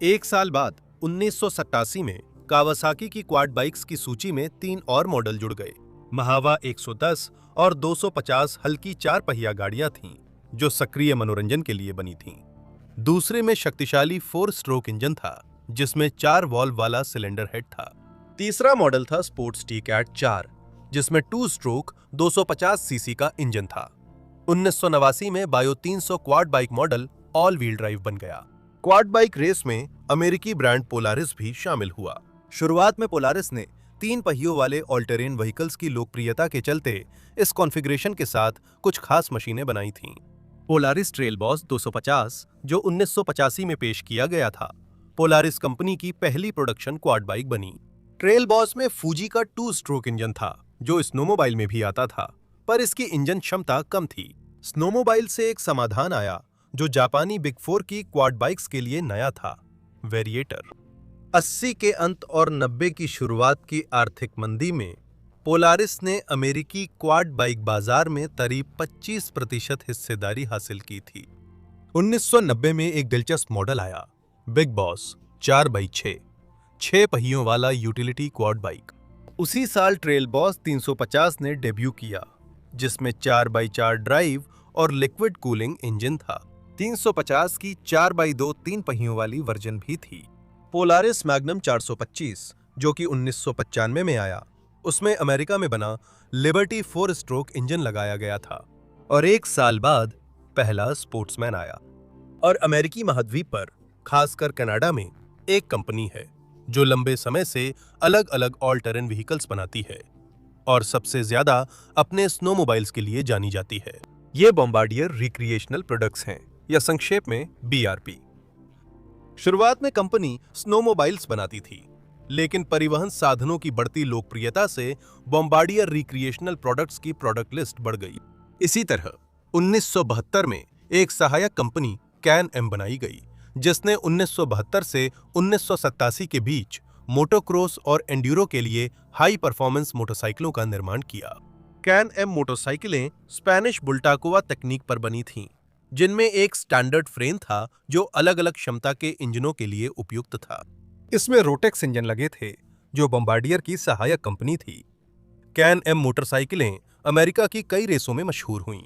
एक साल बाद 1987 में कावासाकी की क्वाड बाइक्स की सूची में 3 और मॉडल जुड़ गए। महावा 110 और 250 हल्की 4 पहिया गाड़ियां थीं, जो सक्रिय मनोरंजन के लिए बनी थीं। दूसरे में शक्तिशाली 4 स्ट्रोक इंजन था, जिसमें 4 वॉल्व वाला सिलेंडर हेड था। तीसरा मॉडल था स्पोर्ट्स टी-कैट 4, जिसमें 2 स्ट्रोक 250 सीसी का इंजन था। 1989 में bio 300 quad bike model all wheel drive बन गया। क्वाड बाइक रेस में अमेरिकी ब्रांड पोलारिस भी शामिल हुआ। शुरुआत में पोलारिस ने 3 पहियों वाले ऑल टेरेन व्हीकल्स की लोकप्रियता के चलते इस कॉन्फ़िगरेशन के साथ कुछ खास मशीनें बनाई थीं। पोलारिस ट्रेल बॉस 250, जो 1985 में पेश किया गया था, पोलारिस कंपनी की पहली प्रोडक्शन क्वाड बाइक बनी। ट्रेल बॉस में फूजी का 2 स्ट्रोक इंजन था, जो स्नोमोबाइल में भी आता था, पर इसकी इंजन क्षमता कम थी। स्नोमोबाइल से एक समाधान आया जो जापानी बिग 4 की क्वाड बाइक्स के लिए नया था, वेरिएटर। 80 के अंत और 90 की शुरुआत की आर्थिक मंदी में पोलारिस ने अमेरिकी क्वाड बाइक बाजार में करीब 25% हिस्सेदारी हासिल की थी। 1990 में एक दिलचस्प मॉडल आया, बिग बॉस 4x6, 6 पहियों वाला यूटिलिटी क्वाड बाइक। उसी साल ट्रेल बॉस 350 ने डेब्यू किया, जिसमें 4x4 ड्राइव और लिक्विड कूलिंग इंजन था। 350 की 4x2 3 पहियों वाली वर्जन भी थी। पोलारिस मैग्नम 425 जो कि 1995 में आया, उसमें अमेरिका में बना लिबर्टी 4 स्ट्रोक इंजन लगाया गया था। और 1 साल बाद पहला स्पोर्ट्समैन आया। और अमेरिकी महाद्वीप पर, खासकर कनाडा में, एक कंपनी है जो लंबे समय से अलग अलग ऑल टेरेन व्हीकल्स बनाती है और सबसे ज्यादा अपने स्नोमोबाइल्स के लिए जानी जाती है। ये बॉम्बार्डियर रिक्रिएशनल प्रोडक्ट्स हैं, या संक्षेप में बीआरपी। शुरुआत में कंपनी स्नोमोबाइल्स बनाती थी, लेकिन परिवहन साधनों की बढ़ती लोकप्रियता से बॉम्बार्डियर रिक्रिएशनल प्रोडक्ट्स की प्रोडक्ट लिस्ट बढ़ गई। इसी तरह 1972 में एक सहायक कंपनी कैन एम बनाई गई, जिसने 1972 से 1987 के बीच मोटोक्रॉस और एंड्यूरो के लिए हाई परफॉर्मेंस मोटरसाइकिलों का निर्माण किया। कैन एम मोटरसाइकिलें स्पेनिश बुल्टाकोवा तकनीक पर बनी थीं, जिनमें एक स्टैंडर्ड फ्रेम था जो अलग अलग क्षमता के इंजनों के लिए उपयुक्त था। इसमें रोटेक्स इंजन लगे थे, जो बॉम्बार्डियर की सहायक कंपनी थी। कैन एम मोटरसाइकिलें अमेरिका की कई रेसों में मशहूर हुईं।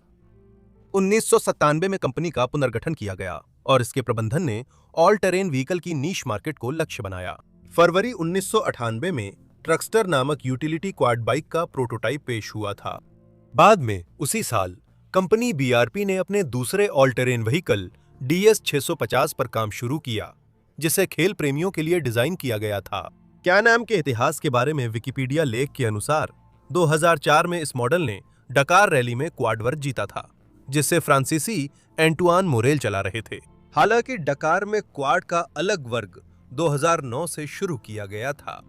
1997 में कंपनी का पुनर्गठन किया गया और इसके प्रबंधन ने ऑल टेरेन व्हीकल की नीश मार्केट को लक्ष्य बनाया। फरवरी 1998 में ट्रकस्टर नामक यूटिलिटी क्वाड बाइक का प्रोटोटाइप पेश हुआ था। बाद में उसी साल कंपनी बीआरपी ने अपने दूसरे ऑल टेरेन व्हीकल DS 650 पर काम शुरू किया, जिसे खेल प्रेमियों के लिए डिजाइन किया गया था। कैन एम के इतिहास के बारे में विकिपीडिया लेख के अनुसार 2004 में इस मॉडल ने डकार रैली में क्वाड वर्ग जीता था, जिसे फ्रांसीसी एंटुआन मोरेल चला रहे थे। हालांकि डकार में क्वाड का अलग वर्ग 2009 से शुरू किया गया था।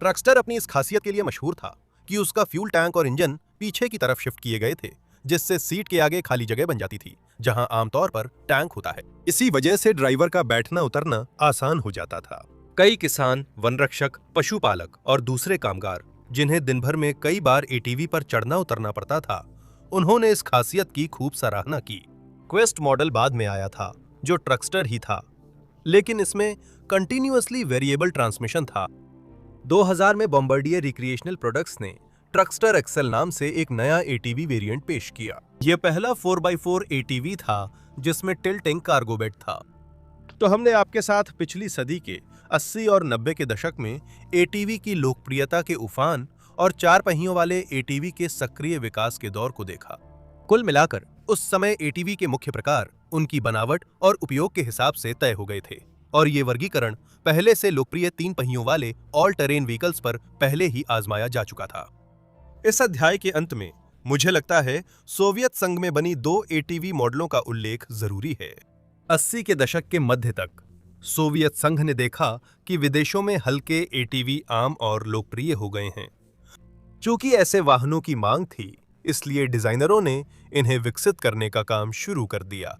ट्रकस्टर अपनी इस खासियत के लिए मशहूर था कि उसका फ्यूल टैंक और इंजन पीछे की तरफ शिफ्ट किए गए थे, जिससे सीट के आगे खाली जगह बन जाती थी, जहां आमतौर पर टैंक होता है। इसी वजह से ड्राइवर का बैठना उतरना आसान हो जाता था। कई किसान, वनरक्षक, पशुपालक और दूसरे कामगार, जिन्हें दिन भर में कई बार एटीवी पर चढ़ना उतरना पड़ता था, उन्होंने इस खासियत की खूब सराहना की। क्वेस्ट मॉडल बाद में आया था, जो ट्रकस्टर ही था, लेकिन इसमें कंटिन्यूअसली वेरिएबल ट्रांसमिशन था। 2000 में बॉम्बार्डियर रिक्रिएशनल प्रोडक्ट्स ने ट्रकस्टर एक्सेल नाम से एक नया एटीवी वेरिएंट पेश किया। यह पहला 4x4 एटीवी था जिसमें टिल्टिंग कार्गो बेड था। तो हमने आपके साथ पिछली सदी के 80 और 90 के दशक में एटीवी की लोकप्रियता के उफान और 4 पहियों वाले एटीवी के सक्रिय विकास के दौर को देखा। कुल मिलाकर उस समय एटीवी के मुख्य प्रकार उनकी बनावट और उपयोग के हिसाब से तय हो गए थे, और ये वर्गीकरण पहले से लोकप्रिय 3 पहियों वाले ऑल टेरेन व्हीकल्स पर पहले ही आजमाया जा चुका था। इस अध्याय के अंत में मुझे लगता है सोवियत संघ में बनी 2 एटीवी मॉडलों का उल्लेख जरूरी है। 80 के दशक के मध्य तक सोवियत संघ ने देखा कि विदेशों में हल्के एटीवी आम और लोकप्रिय हो गए हैं। चूंकि ऐसे वाहनों की मांग थी, इसलिए डिजाइनरों ने इन्हें विकसित करने का काम शुरू कर दिया।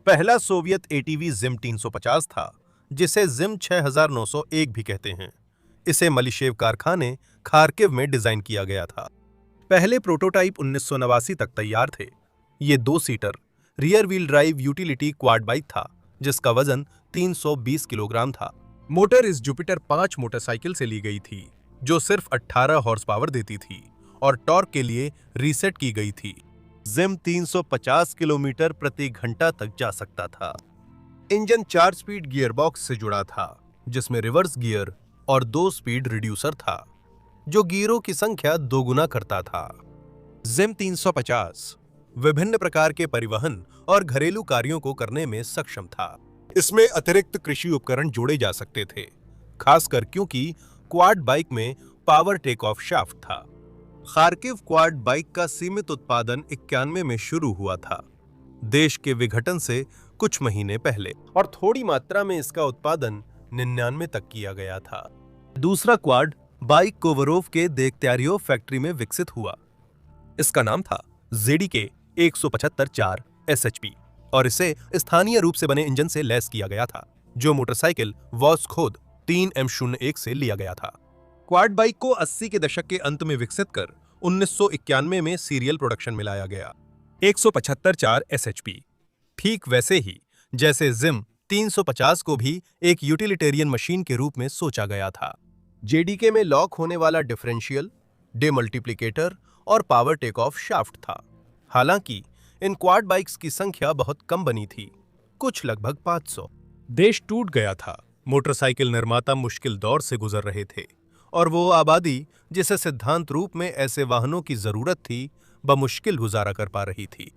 पहला सोवियत एटीवी जिम 350 था, जिसे जिम 6901 भी कहते हैं। इसे मलिशेव कारखाने खार्किव में डिजाइन किया गया था। पहले प्रोटोटाइप 1989 तक तैयार थे। ये 2 seater rear wheel drive utility quad bike था, जिसका वजन 320 किलोग्राम था। मोटर इस जुपिटर 5 मोटरसाइकिल से ली गई थी, जो सिर्फ 18 हॉर्स पावर देती थी और टॉर्क के लिए रीसेट की गई थी। जिम 350 किलोमीटर प्रति घंटा तक जा सकता था। इंजन 4 स्पीड गियरबॉक्स से जुड़ा था, जिसमें रिवर्स गियर और 2 स्पीड रिड्यूसर था, जो गियरों की संख्या 2 गुना करता था। जिम 350 विभिन्न प्रकार के परिवहन और घरेलू कार्यों को करने में सक्षम था। इसमें अतिरिक्त कृषि उपकरण जोड़े जा सकते थे, खासकर क्योंकि क्वाड बाइक में पावर टेक ऑफ शाफ्ट था। खार्किव क्वाड बाइक का सीमित उत्पादन 91 में शुरू हुआ था, देश के विघटन से कुछ महीने पहले, और थोड़ी मात्रा में इसका उत्पादन 99 तक किया गया था। दूसरा क्वाड बाइक कोवरोव के देक्त्यारियोव फैक्ट्री में विकसित हुआ। इसका नाम था ZDK 175-4 SHP और इसे स्थानीय रूप से बने इंजन से लैस किया गया था, जो मोटरसाइकिल वॉस्खोद 3M01 से लिया गया था। क्वाड बाइक को 80 के दशक के अंत में विकसित कर 1991 में सीरियल प्रोडक्शन में लाया गया। 175-4 SHP ठीक वैसे ही जैसे जिम 350 को भी एक यूटिलिटेरियन मशीन के रूप में सोचा गया था। JDK में लॉक होने वाला डिफरेंशियल, डेमल्टीप्लिकेटर और पावर टेक ऑफ शाफ्ट था। हालांकि इन क्वाड बाइक्स की संख्या बहुत कम बनी थी, कुछ लगभग 500। देश टूट गया था मोटरसाइकिल निर्माता मुश्किल दौर से गुजर रहे थे और वो आबादी जिसे सिद्धांत रूप में ऐसे वाहनों की जरूरत थी बमुश्किल गुजारा कर पा रही थी।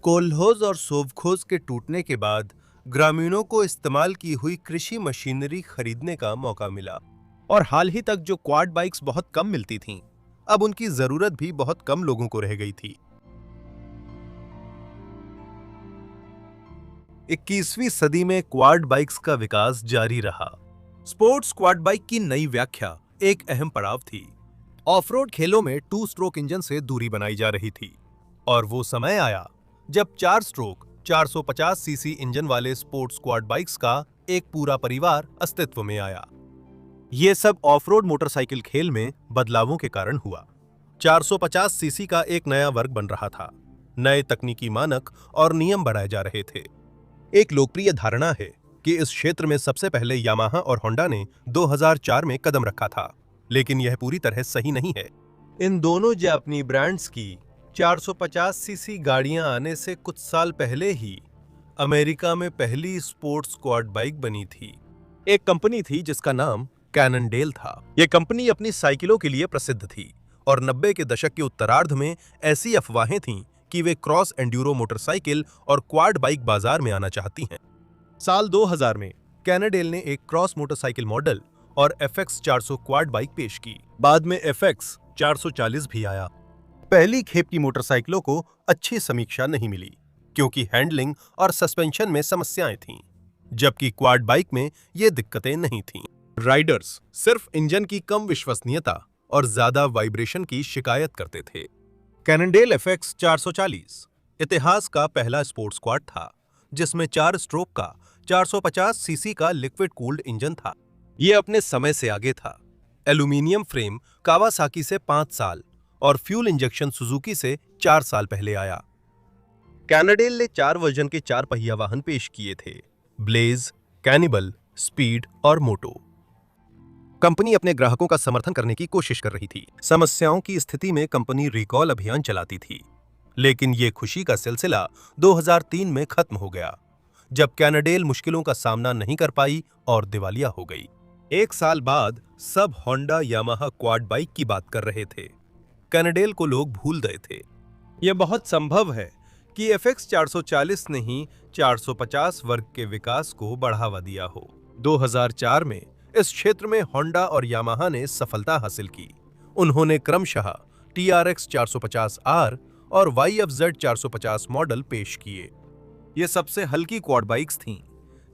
कोल्होज और सोवखोज के टूटने के बाद ग्रामीणों को इस्तेमाल की हुई कृषि मशीनरी खरीदने का मौका मिला और हाल ही तक जो क्वाड बाइक्स बहुत कम मिलती थीं, अब उनकी जरूरत भी बहुत कम लोगों को रह गई थी। 21वीं सदी में क्वाड बाइक्स का विकास जारी रहा। स्पोर्ट्स क्वाड बाइक की नई व्याख्या एक अहम पड़ाव थी। ऑफ-रोड खेलों में 2 स्ट्रोक इंजन से दूरी बनाई जा रही थी और वो समय आया जब 4 स्ट्रोक 450 सीसी इंजन वाले स्पोर्ट्स क्वाड बाइक्स का एक पूरा परिवार अस्तित्व में आया। ये सब ऑफ-रोड मोटरसाइकिल खेल में बदलावों के कारण हुआ। 450 सीसी का एक नया वर्ग बन रहा था, नए तकनीकी मानक और नियम बनाए जा रहे थे। एक लोकप्रिय धारणा है कि इस क्षेत्र में सबसे पहले यामाहा और होंडा ने 2004 में कदम रखा था, लेकिन यह पूरी तरह सही नहीं है। इन दोनों जापानी ब्रांड्स की 450 सीसी गाड़ियां आने से कुछ साल पहले ही अमेरिका में पहली स्पोर्ट्स क्वाड बाइक बनी थी। एक कंपनी थी जिसका नाम कैननडेल था। यह कंपनी अपनी साइकिलों के लिए प्रसिद्ध थी और 90 के दशक के उत्तरार्ध में ऐसी अफवाहें थीं कि वे क्रॉस एंड्यूरो मोटरसाइकिल और क्वाड बाइक बाजार में आना चाहती हैं। साल 2000 में कैननडेल ने एक क्रॉस मोटरसाइकिल मॉडल और FX 400 क्वाड बाइक पेश की। बाद में FX 440 भी आया। पहली खेप की मोटरसाइकिलों को अच्छी समीक्षा नहीं मिली क्योंकि हैंडलिंग और सस्पेंशन में समस्याएं थीं, जबकि क्वाड बाइक में ये दिक्कतें नहीं थीं। राइडर्स सिर्फ इंजन की कम विश्वसनीयता और ज्यादा वाइब्रेशन की शिकायत करते थे। कैननडेल FX 440 इतिहास का पहला स्पोर्ट्स क्वाड था जिसमें 4 स्ट्रोक का 450 सीसी का लिक्विड कूल्ड इंजन था। यह अपने समय से आगे था। एल्यूमीनियम फ्रेम कावासाकी से 5 साल और फ्यूल इंजेक्शन सुजुकी से 4 साल पहले आया। कैननडेल ने 4 वर्जन के 4 पहिया वाहन पेश किए थे, ब्लेज, कैनिबल, स्पीड और मोटो। कंपनी अपने ग्राहकों का समर्थन करने की कोशिश कर रही थी। समस्याओं की स्थिति में कंपनी रिकॉल अभियान चलाती थी, लेकिन यह खुशी का सिलसिला 2003 में खत्म हो गया जब कैननडेल मुश्किलों का सामना नहीं कर पाई और दिवालिया हो गई। एक साल बाद सब होंडा यामाहा क्वाड बाइक की बात कर रहे थे। कैननडेल को लोग भूल गए थे। यह बहुत संभव है कि FX 440 ने ही 450 वर्ग के विकास को बढ़ावा दिया हो। 2004 में इस क्षेत्र में होंडा और यामाहा ने सफलता हासिल की। उन्होंने क्रमशः TRX 450R और YFZ 450 मॉडल पेश किए। ये सबसे हल्की क्वाड बाइक्स थीं,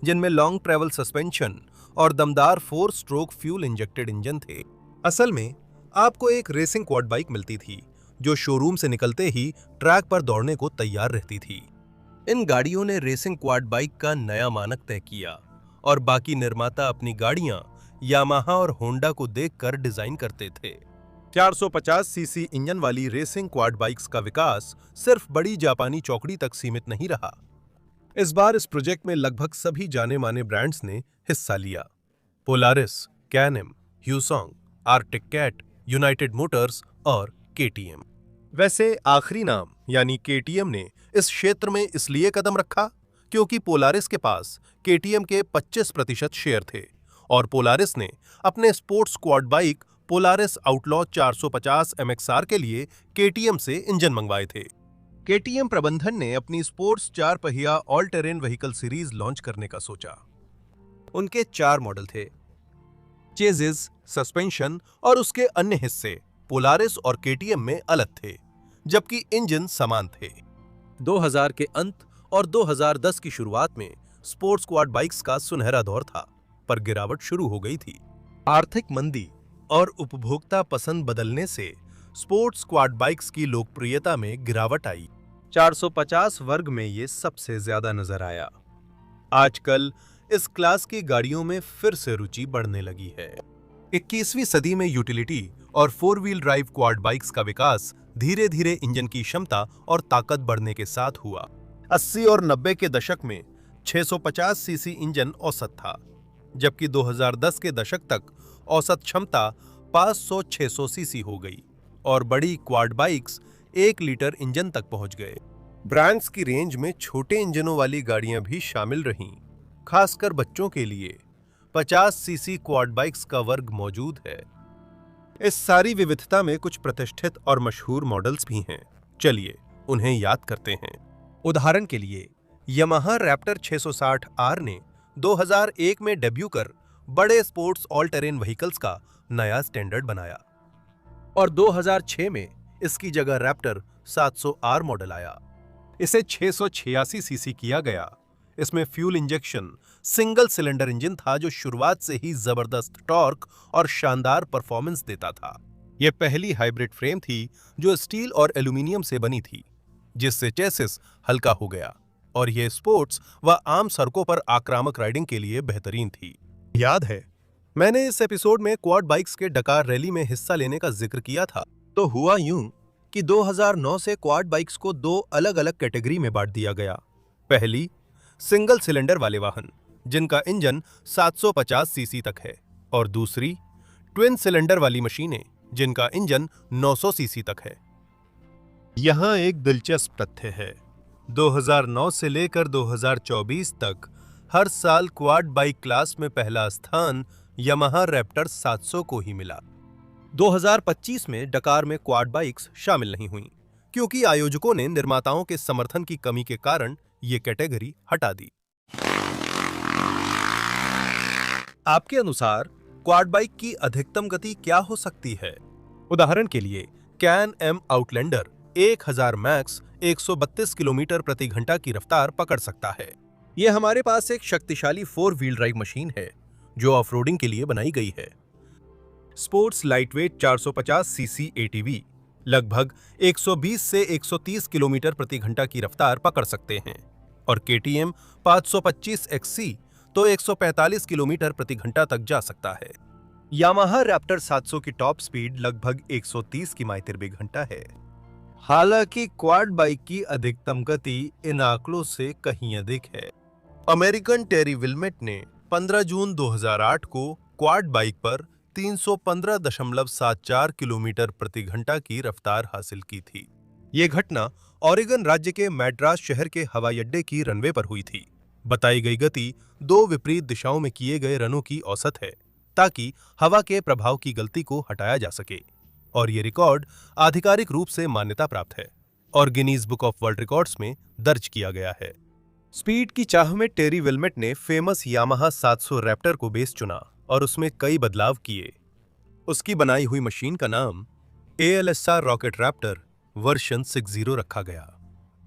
जिनमें लॉन्ग ट्रैवल सस्पेंशन और दमदार 4 स्ट्रोक फ्यूल इंजेक्टेड इंजन थे। असल में आपको एक रेसिंग क्वाड बाइक मिलती थी जो शोरूम से निकलते ही ट्रैक पर दौड़ने को तैयार रहती थी। इन गाड़ियों ने रेसिंग क्वाड बाइक का नया मानक तय किया और बाकी निर्माता अपनी गाड़ियां यामाहा और होंडा को देखकर डिजाइन करते थे। 450 सीसी इंजन वाली रेसिंग क्वाड बाइक्स का विकास सिर्फ बड़ी जापानी चौकड़ी तक सीमित नहीं रहा। इस बार इस प्रोजेक्ट में लगभग सभी जाने माने ब्रांड्स ने हिस्सा लिया। Polaris, Can Am, Hyosung, Arctic Cat, United Motors और KTM। वैसे आखिरी नाम यानी KTM ने इस क्षेत्र में इसलिए कदम रखा क्योंकि पोलारिस के पास KTM के 25% शेयर थे और पोलारिस ने अपने sports quad bike Polaris outlaw 450 MXR के लिए KTM से इंजन मंगवाए थे। KTM प्रबंधन ने अपनी स्पोर्ट्स 4 पहिया all terrain vehicle series launch करने का सोचा। उनके 4 मॉडल थे। चेजिस, सस्पेंशन और उसके अन्य हिस्से पोलारिस और KTM में अलग थे, जबकि इंजन समान थे। 2000 के अंत और 2010 की शुरुआत में स्पोर्ट्स क्वाड बाइक्स का सुनहरा दौर था, पर गिरावट शुरू हो गई थी। आर्थिक मंदी और उपभोक्ता पसंद बदलने से स्पोर्ट्स क्वाड बाइक्स की लोकप्रियता में गिरावट आई। 450 वर्ग में ये सबसे ज्यादा नजर आया। आजकल इस क्लास की गाड़ियों में फिर से रुचि बढ़ने लगी है। 21वीं सदी में यूटिलिटी और 4 व्हील ड्राइव क्वाड बाइक्स का विकास धीरे धीरे इंजन की क्षमता और ताकत बढ़ने के साथ हुआ। 80 और 90 के दशक में 650 सीसी इंजन औसत था, जबकि 2010 के दशक तक औसत क्षमता 500-600 सीसी हो गई और बड़ी क्वाड बाइक्स 1 लीटर इंजन तक पहुंच गए। ब्रांड्स की रेंज में छोटे इंजनों वाली गाड़ियां भी शामिल रहीं, खासकर बच्चों के लिए। 50 सीसी क्वाड बाइक्स का वर्ग मौजूद है। इस सारी विविधता में कुछ प्रतिष्ठित और मशहूर मॉडल्स भी हैं। चलिए उन्हें याद करते हैं। उदाहरण के लिए यामाहा रैप्टर 660R ने 2001 में डेब्यू कर बड़े स्पोर्ट्स ऑल टेरेन व्हीकल्स का नया स्टैंडर्ड बनाया और 2006 में इसकी जगह रैप्टर 700R मॉडल आया। इसे 686 सीसी किया गया। इसमें fuel injection single cylinder engine था जो शुरुआत से ही जबरदस्त टॉर्क और शानदार परफॉर्मेंस देता था। यह पहली हाइब्रिड फ्रेम थी जो स्टील और एल्यूमिनियम से बनी थी, जिससे चेसिस हल्का हो गया और यह स्पोर्ट्स व आम सड़कों पर आक्रामक राइडिंग के लिए बेहतरीन थी। याद है मैंने इस एपिसोड में क्वाड बाइक्स के डकार रैली में हिस्सा लेने का जिक्र किया था। तो हुआ यूं कि 2009 से क्वाड बाइक्स को दो अलग अलग कैटेगरी में बांट दिया गया। पहली सिंगल सिलेंडर वाले वाहन जिनका इंजन 750 सीसी तक है और दूसरी ट्विन सिलेंडर वाली मशीनें जिनका इंजन 900 सीसी तक है। यहां एक दिलचस्प तथ्य है, 2009 से लेकर 2024 तक हर साल क्वाड बाइक क्लास में पहला स्थान यामाहा रैप्टर 700 को ही मिला। 2025 में डकार में क्वाड बाइक्स शामिल नहीं हुई क्योंकि आयोजकों ने निर्माताओं के समर्थन की कमी के कारण ये कैटेगरी हटा दी। आपके अनुसार क्वाड बाइक की अधिकतम गति क्या हो सकती है? उदाहरण के लिए Can Am Outlander 1000 max 132 kilometre प्रति घंटा की रफ्तार पकड़ सकता है। यह हमारे पास एक शक्तिशाली 4 व्हील ड्राइव मशीन है जो ऑफ-रोडिंग के लिए बनाई गई है। स्पोर्ट्स लाइटवेट 450 सीसी एटीवी लगभग 120 से 130 किलोमीटर प्रति घंटा की रफ्तार पकड़ सकते हैं और केटीएम 525 एक्ससी तो 145 किलोमीटर प्रति घंटा तक जा सकता है। यामाहा रैप्टर 700 की टॉप स्पीड लगभग 130 किमी/घंटा है। हालांकि क्वाड बाइक की अधिकतम गति इन आंकड़ों से कहीं अधिक है। अमेरिकन टेरी विल्मेट ने 15 जून 2008 को क्वाड बाइक पर 315.74 किलोमीटर प्रति घंटा की रफ्तार हासिल की थी। ये घटना ओरेगन राज्य के मैड्रास शहर के हवाई अड्डे की रनवे पर हुई थी। बताई गई गति दो विपरीत दिशाओं में किए गए रनों की औसत है ताकि हवा के प्रभाव की गलती को हटाया जा सके और ये रिकॉर्ड आधिकारिक रूप से मान्यता प्राप्त है और Guinness book of world records में दर्ज किया गया है। स्पीड की चाह में टेरी विल्मेट ने फेमस यामाहा 700 रैप्टर को बेस चुना और उसमें कई बदलाव किए। उसकी बनाई हुई मशीन का नाम ALSR रॉकेट रैप्टर वर्जन 60 रखा गया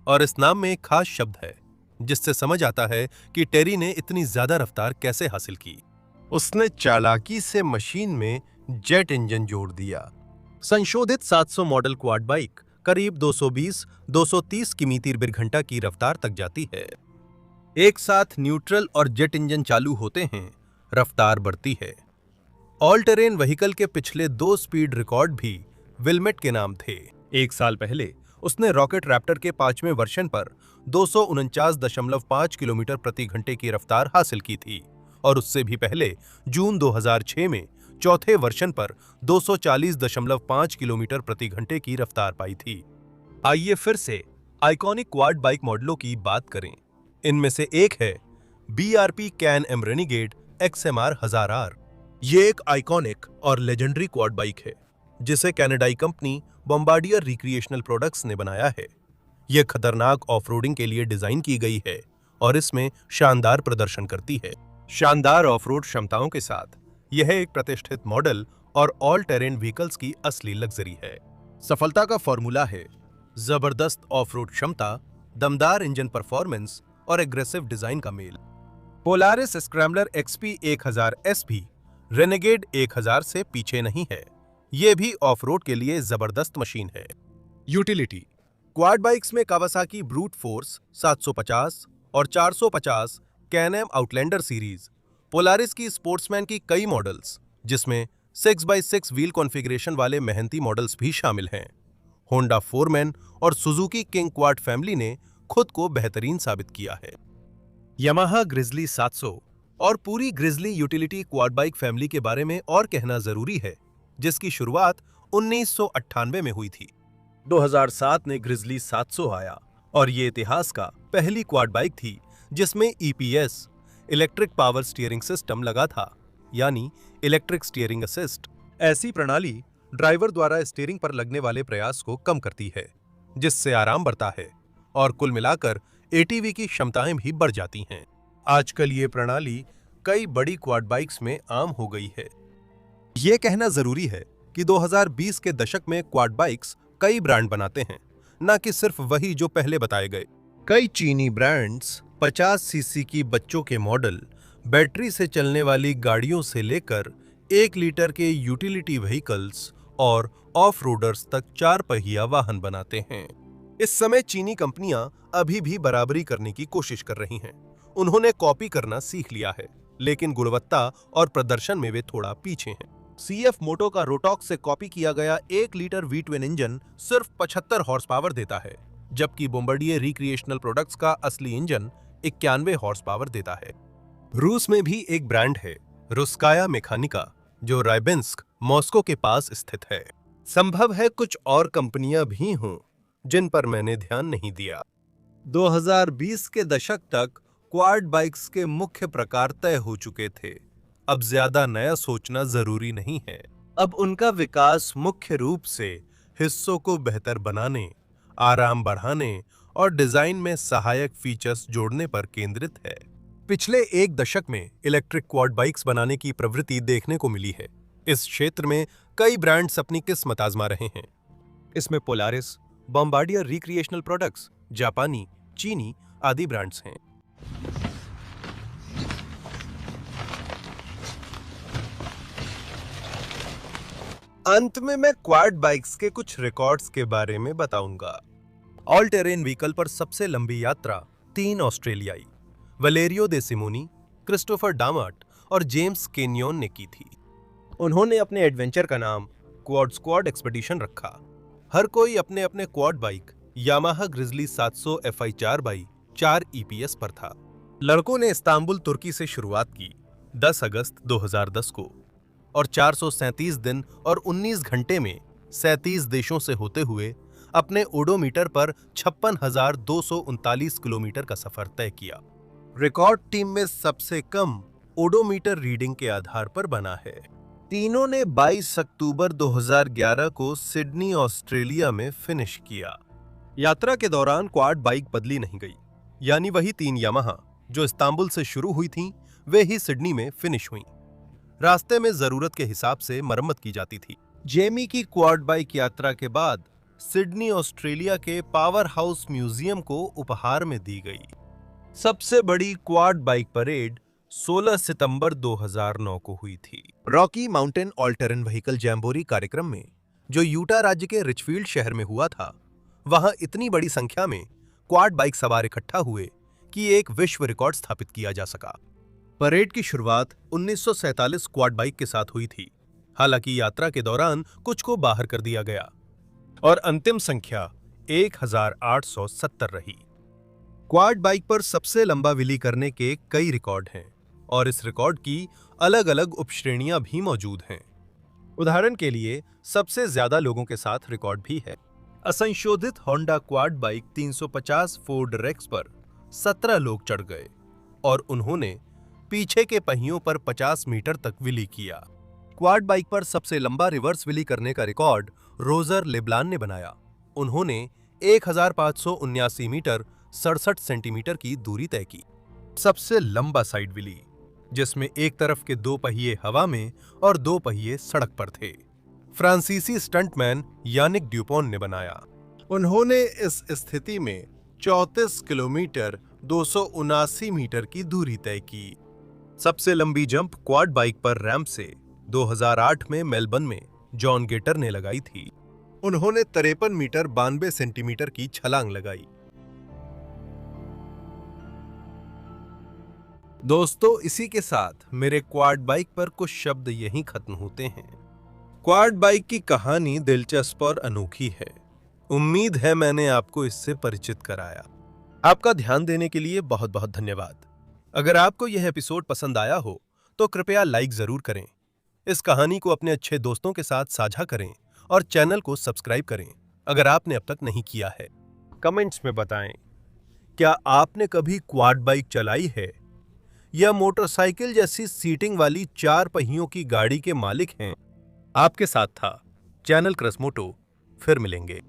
और इस नाम में एक खास शब्द है जिससे समझ आता है कि टेरी ने इतनी ज्यादा रफ्तार कैसे हासिल की। उसने चालाकी से मशीन में जेट इंजन जोड़ दिया। संशोधित 700 मॉडल क्वाड बाइक करीब 220-230 किमी/घंटा की रफ्तार तक जाती है। एक साथ न्यूट्रल और जेट इंजन चालू होते हैं, रफ्तार बढ़ती है। ऑल टेरेन व्हीकल के पिछले 2 स्पीड रिकॉर्ड भी विल्मेट के नाम थे। 1 साल पहले उसने रॉकेट रैप्टर के 5वें वर्जन पर 249.5 किलोमीटर प्रति घंटे की रफ्तार हासिल की थी और उससे भी पहले जून 2006 में चौथे वर्जन पर 240.5 किलोमीटर प्रति घंटे की रफ्तार पाई थी। आइए फिर से आइकॉनिक क्वाड बाइक मॉडलों की बात करें। इनमें से एक है BRP can am renegade XMR 1000R। ये एक आइकॉनिक और लेजेंडरी क्वाड बाइक है जिसे कनाडाई कंपनी बॉम्बार्डियर रिक्रिएशनल प्रोडक्ट्स ने बनाया है। यह खतरनाक ऑफ-रोडिंग के लिए डिजाइन की गई है और इसमें शानदार प्रदर्शन करती है। शानदार ऑफ-रोड क्षमताओं के साथ यह एक प्रतिष्ठित मॉडल और ऑल टेरेन व्हीकल्स की असली लग्जरी है। सफलता का फॉर्मूला है जबरदस्त ऑफ-रोड क्षमता, दमदार इंजन परफॉर्मेंस और एग्रेसिव डिजाइन का मेल। पोलारिस स्क्रैम्बलर XP 1000S भी रेनेगेड 1000 से पीछे नहीं है। यह भी ऑफ-रोड के लिए जबरदस्त मशीन है। यूटिलिटी क्वाड बाइक्स में कावासाकी ब्रूट फोर्स 750 और 450 कैन-एम आउटलैंडर सीरीज, पोलारिस की स्पोर्ट्समैन की कई मॉडल्स जिसमें 6x6 व्हील कॉन्फ़िगरेशन वाले मेहनती मॉडल्स भी शामिल हैं। होंडा फोरमैन और सुजुकी किंग क्वाड फैमिली ने खुद को बेहतरीन साबित किया है। यामाहा ग्रिजली 700 और पूरी grizzly utility quad bike family के बारे में और कहना जरूरी है, जिसकी शुरुआत 1998 में हुई थी। 2007 में ग्रिजली 700 आया और ये इतिहास का पहली क्वाड बाइक थी जिसमें EPS electric power steering system लगा था, यानी इलेक्ट्रिक स्टीयरिंग असिस्ट। ऐसी प्रणाली ड्राइवर द्वारा स्टीयरिंग पर लगने वाले प्रयास को कम करती है, जिससे आराम बढ़ता है और कुल मिलाकर एटीवी की क्षमताएं भी बढ़ जाती हैं। आजकल ये प्रणाली कई बड़ी क्वाड बाइक्स में आम हो गई है। ये कहना जरूरी है कि 2020 के दशक में क्वाड बाइक्स कई ब्रांड बनाते हैं, न कि सिर्फ वही जो पहले बताए गए। कई चीनी ब्रांड्स 50 सीसी की बच्चों के मॉडल, बैटरी से चलने वाली गाड़ियों से लेकर 1 लीटर के यूटिलिटी व्हीकल्स और ऑफ रोडर्स तक 4 पहिया वाहन बनाते हैं। इस समय चीनी कंपनियां अभी भी बराबरी करने की कोशिश कर रही हैं। उन्होंने कॉपी करना सीख लिया है, लेकिन गुणवत्ता और प्रदर्शन में वे थोड़ा पीछे हैं। CF मोटो का रोटॉक्स से कॉपी किया गया 1 लीटर V12 इंजन सिर्फ 75 हॉर्स पावर देता है, जबकि बोम्बार्डियर रिक्रिएशनल प्रोडक्ट्स का असली इंजन 91 हॉर्स पावर देता है। रूस में भी एक ब्रांड है, रुस्काया मेकानिका, जो रायबेंस्क, मॉस्को के पास स्थित है। संभव है कुछ और कंपनियां भी हों जिन पर मैंने ध्यान नहीं दिया। 2020 के दशक तक क्वाड बाइक्स के मुख्य प्रकार तय हो चुके थे। अब ज्यादा नया सोचना जरूरी नहीं है। अब उनका विकास मुख्य रूप से हिस्सों को बेहतर बनाने, आराम बढ़ाने और डिजाइन में सहायक फीचर्स जोड़ने पर केंद्रित है। पिछले एक दशक में इलेक्ट्रिक क्वाड बाइक्स बनाने की प्रवृत्ति देखने को मिली है। इस क्षेत्र में कई ब्रांड्स अपनी किस्मत आजमा रहे हैं। इसमें पोलारिस, बॉम्बार्डियर रिक्रिएशनल प्रोडक्ट्स, जापानी, चीनी आदि ब्रांड्स हैं। अंत में मैं क्वाड बाइक्स के कुछ रिकॉर्ड्स के बारे में बताऊंगा। ऑल टेरेन व्हीकल पर सबसे लंबी यात्रा 3 ऑस्ट्रेलियाई वलेरियो दे सिमोनी, क्रिस्टोफर डामर्ट और जेम्स केनियोन ने की थी। उन्होंने अपने एडवेंचर का नाम क्वाड स्क्वाड एक्सपेडिशन रखा। हर कोई अपने अपने quad bike Yamaha grizzly 700 FI 4x4 EPS पर था। लड़कों ने इस्तांबुल, तुर्की से शुरुआत की 10 अगस्त 2010 को और 437 दिन और 19 घंटे में 37 देशों से होते हुए अपने ओडोमीटर पर 56,239 किलोमीटर का सफर तय किया। रिकॉर्ड टीम में सबसे कम ओडोमीटर रीडिंग के आधार पर बना है। तीनों ने 22 अक्टूबर 2011 को सिडनी, ऑस्ट्रेलिया में फिनिश किया। यात्रा के दौरान क्वाड बाइक बदली नहीं गई, यानी वही 3 यामाहा जो इस्तांबुल से शुरू हुई थीं, वे ही सिडनी में फिनिश हुईं। रास्ते में जरूरत के हिसाब से मरम्मत की जाती थी। जेमी की क्वाड बाइक यात्रा के बाद सिडनी, ऑस्ट्रेलिया के पावर हाउस म्यूजियम को उपहार में दी गई। सबसे बड़ी क्वाड बाइक परेड 16 सितंबर 2009 को हुई थी। Rocky Mountain all terrain vehicle jamboree कार्यक्रम में, जो यूटा राज्य के रिचफील्ड शहर में हुआ था, वहां इतनी बड़ी संख्या में क्वाड बाइक सवार इकट्ठा हुए कि एक विश्व रिकॉर्ड स्थापित किया जा सका। परेड की शुरुआत 1947 क्वाड बाइक के साथ हुई थी। हालांकि यात्रा के दौरान कुछ को बाहर कर दिया गया और अंतिम संख्या 1870 रही। क्वाड बाइक पर सबसे लंबा विली करने के कई रिकॉर्ड हैं और इस रिकॉर्ड की अलग अलग उपश्रेणियां भी मौजूद हैं। उदाहरण के लिए सबसे ज्यादा लोगों के साथ रिकॉर्ड भी है। असंशोधित Honda quad bike 350 FourTrax पर 17 लोग चढ़ गए और उन्होंने पीछे के पहियों पर 50 मीटर तक विली किया। क्वाड बाइक पर सबसे लंबा रिवर्स विली करने का रिकॉर्ड रोजर लेब्लान ने बनाया। उन्होंने 1579 मीटर 67 सेंटीमीटर की दूरी तय की। सबसे लंबा साइड विली, जिसमें एक तरफ के 2 पहिए हवा में और 2 पहिए सड़क पर थे, फ्रांसीसी स्टंटमैन यानिक ड्यूपॉन ने बनाया। उन्होंने इस स्थिति में 34 किलोमीटर 279 मीटर की दूरी तय की। सबसे लंबी जंप क्वाड बाइक पर रैंप से 2008 में मेलबर्न में जॉन गेटर ने लगाई थी। उन्होंने 53 मीटर 92 सेंटीमीटर की छलांग लगाई। दोस्तों, इसी के साथ मेरे क्वाड बाइक पर कुछ शब्द यहीं खत्म होते हैं। क्वाड बाइक की कहानी दिलचस्प और अनोखी है। उम्मीद है मैंने आपको इससे परिचित कराया। आपका ध्यान देने के लिए बहुत बहुत धन्यवाद। अगर आपको यह एपिसोड पसंद आया हो तो कृपया लाइक जरूर करें, इस कहानी को अपने अच्छे दोस्तों के साथ साझा करें और चैनल को सब्सक्राइब करें अगर आपने अब तक नहीं किया है। कमेंट्स में बताएं, क्या आपने कभी क्वाड बाइक चलाई है या मोटरसाइकिल जैसी सीटिंग वाली 4 पहियों की गाड़ी के मालिक हैं। आपके साथ था चैनल क्रसमोटो। फिर मिलेंगे।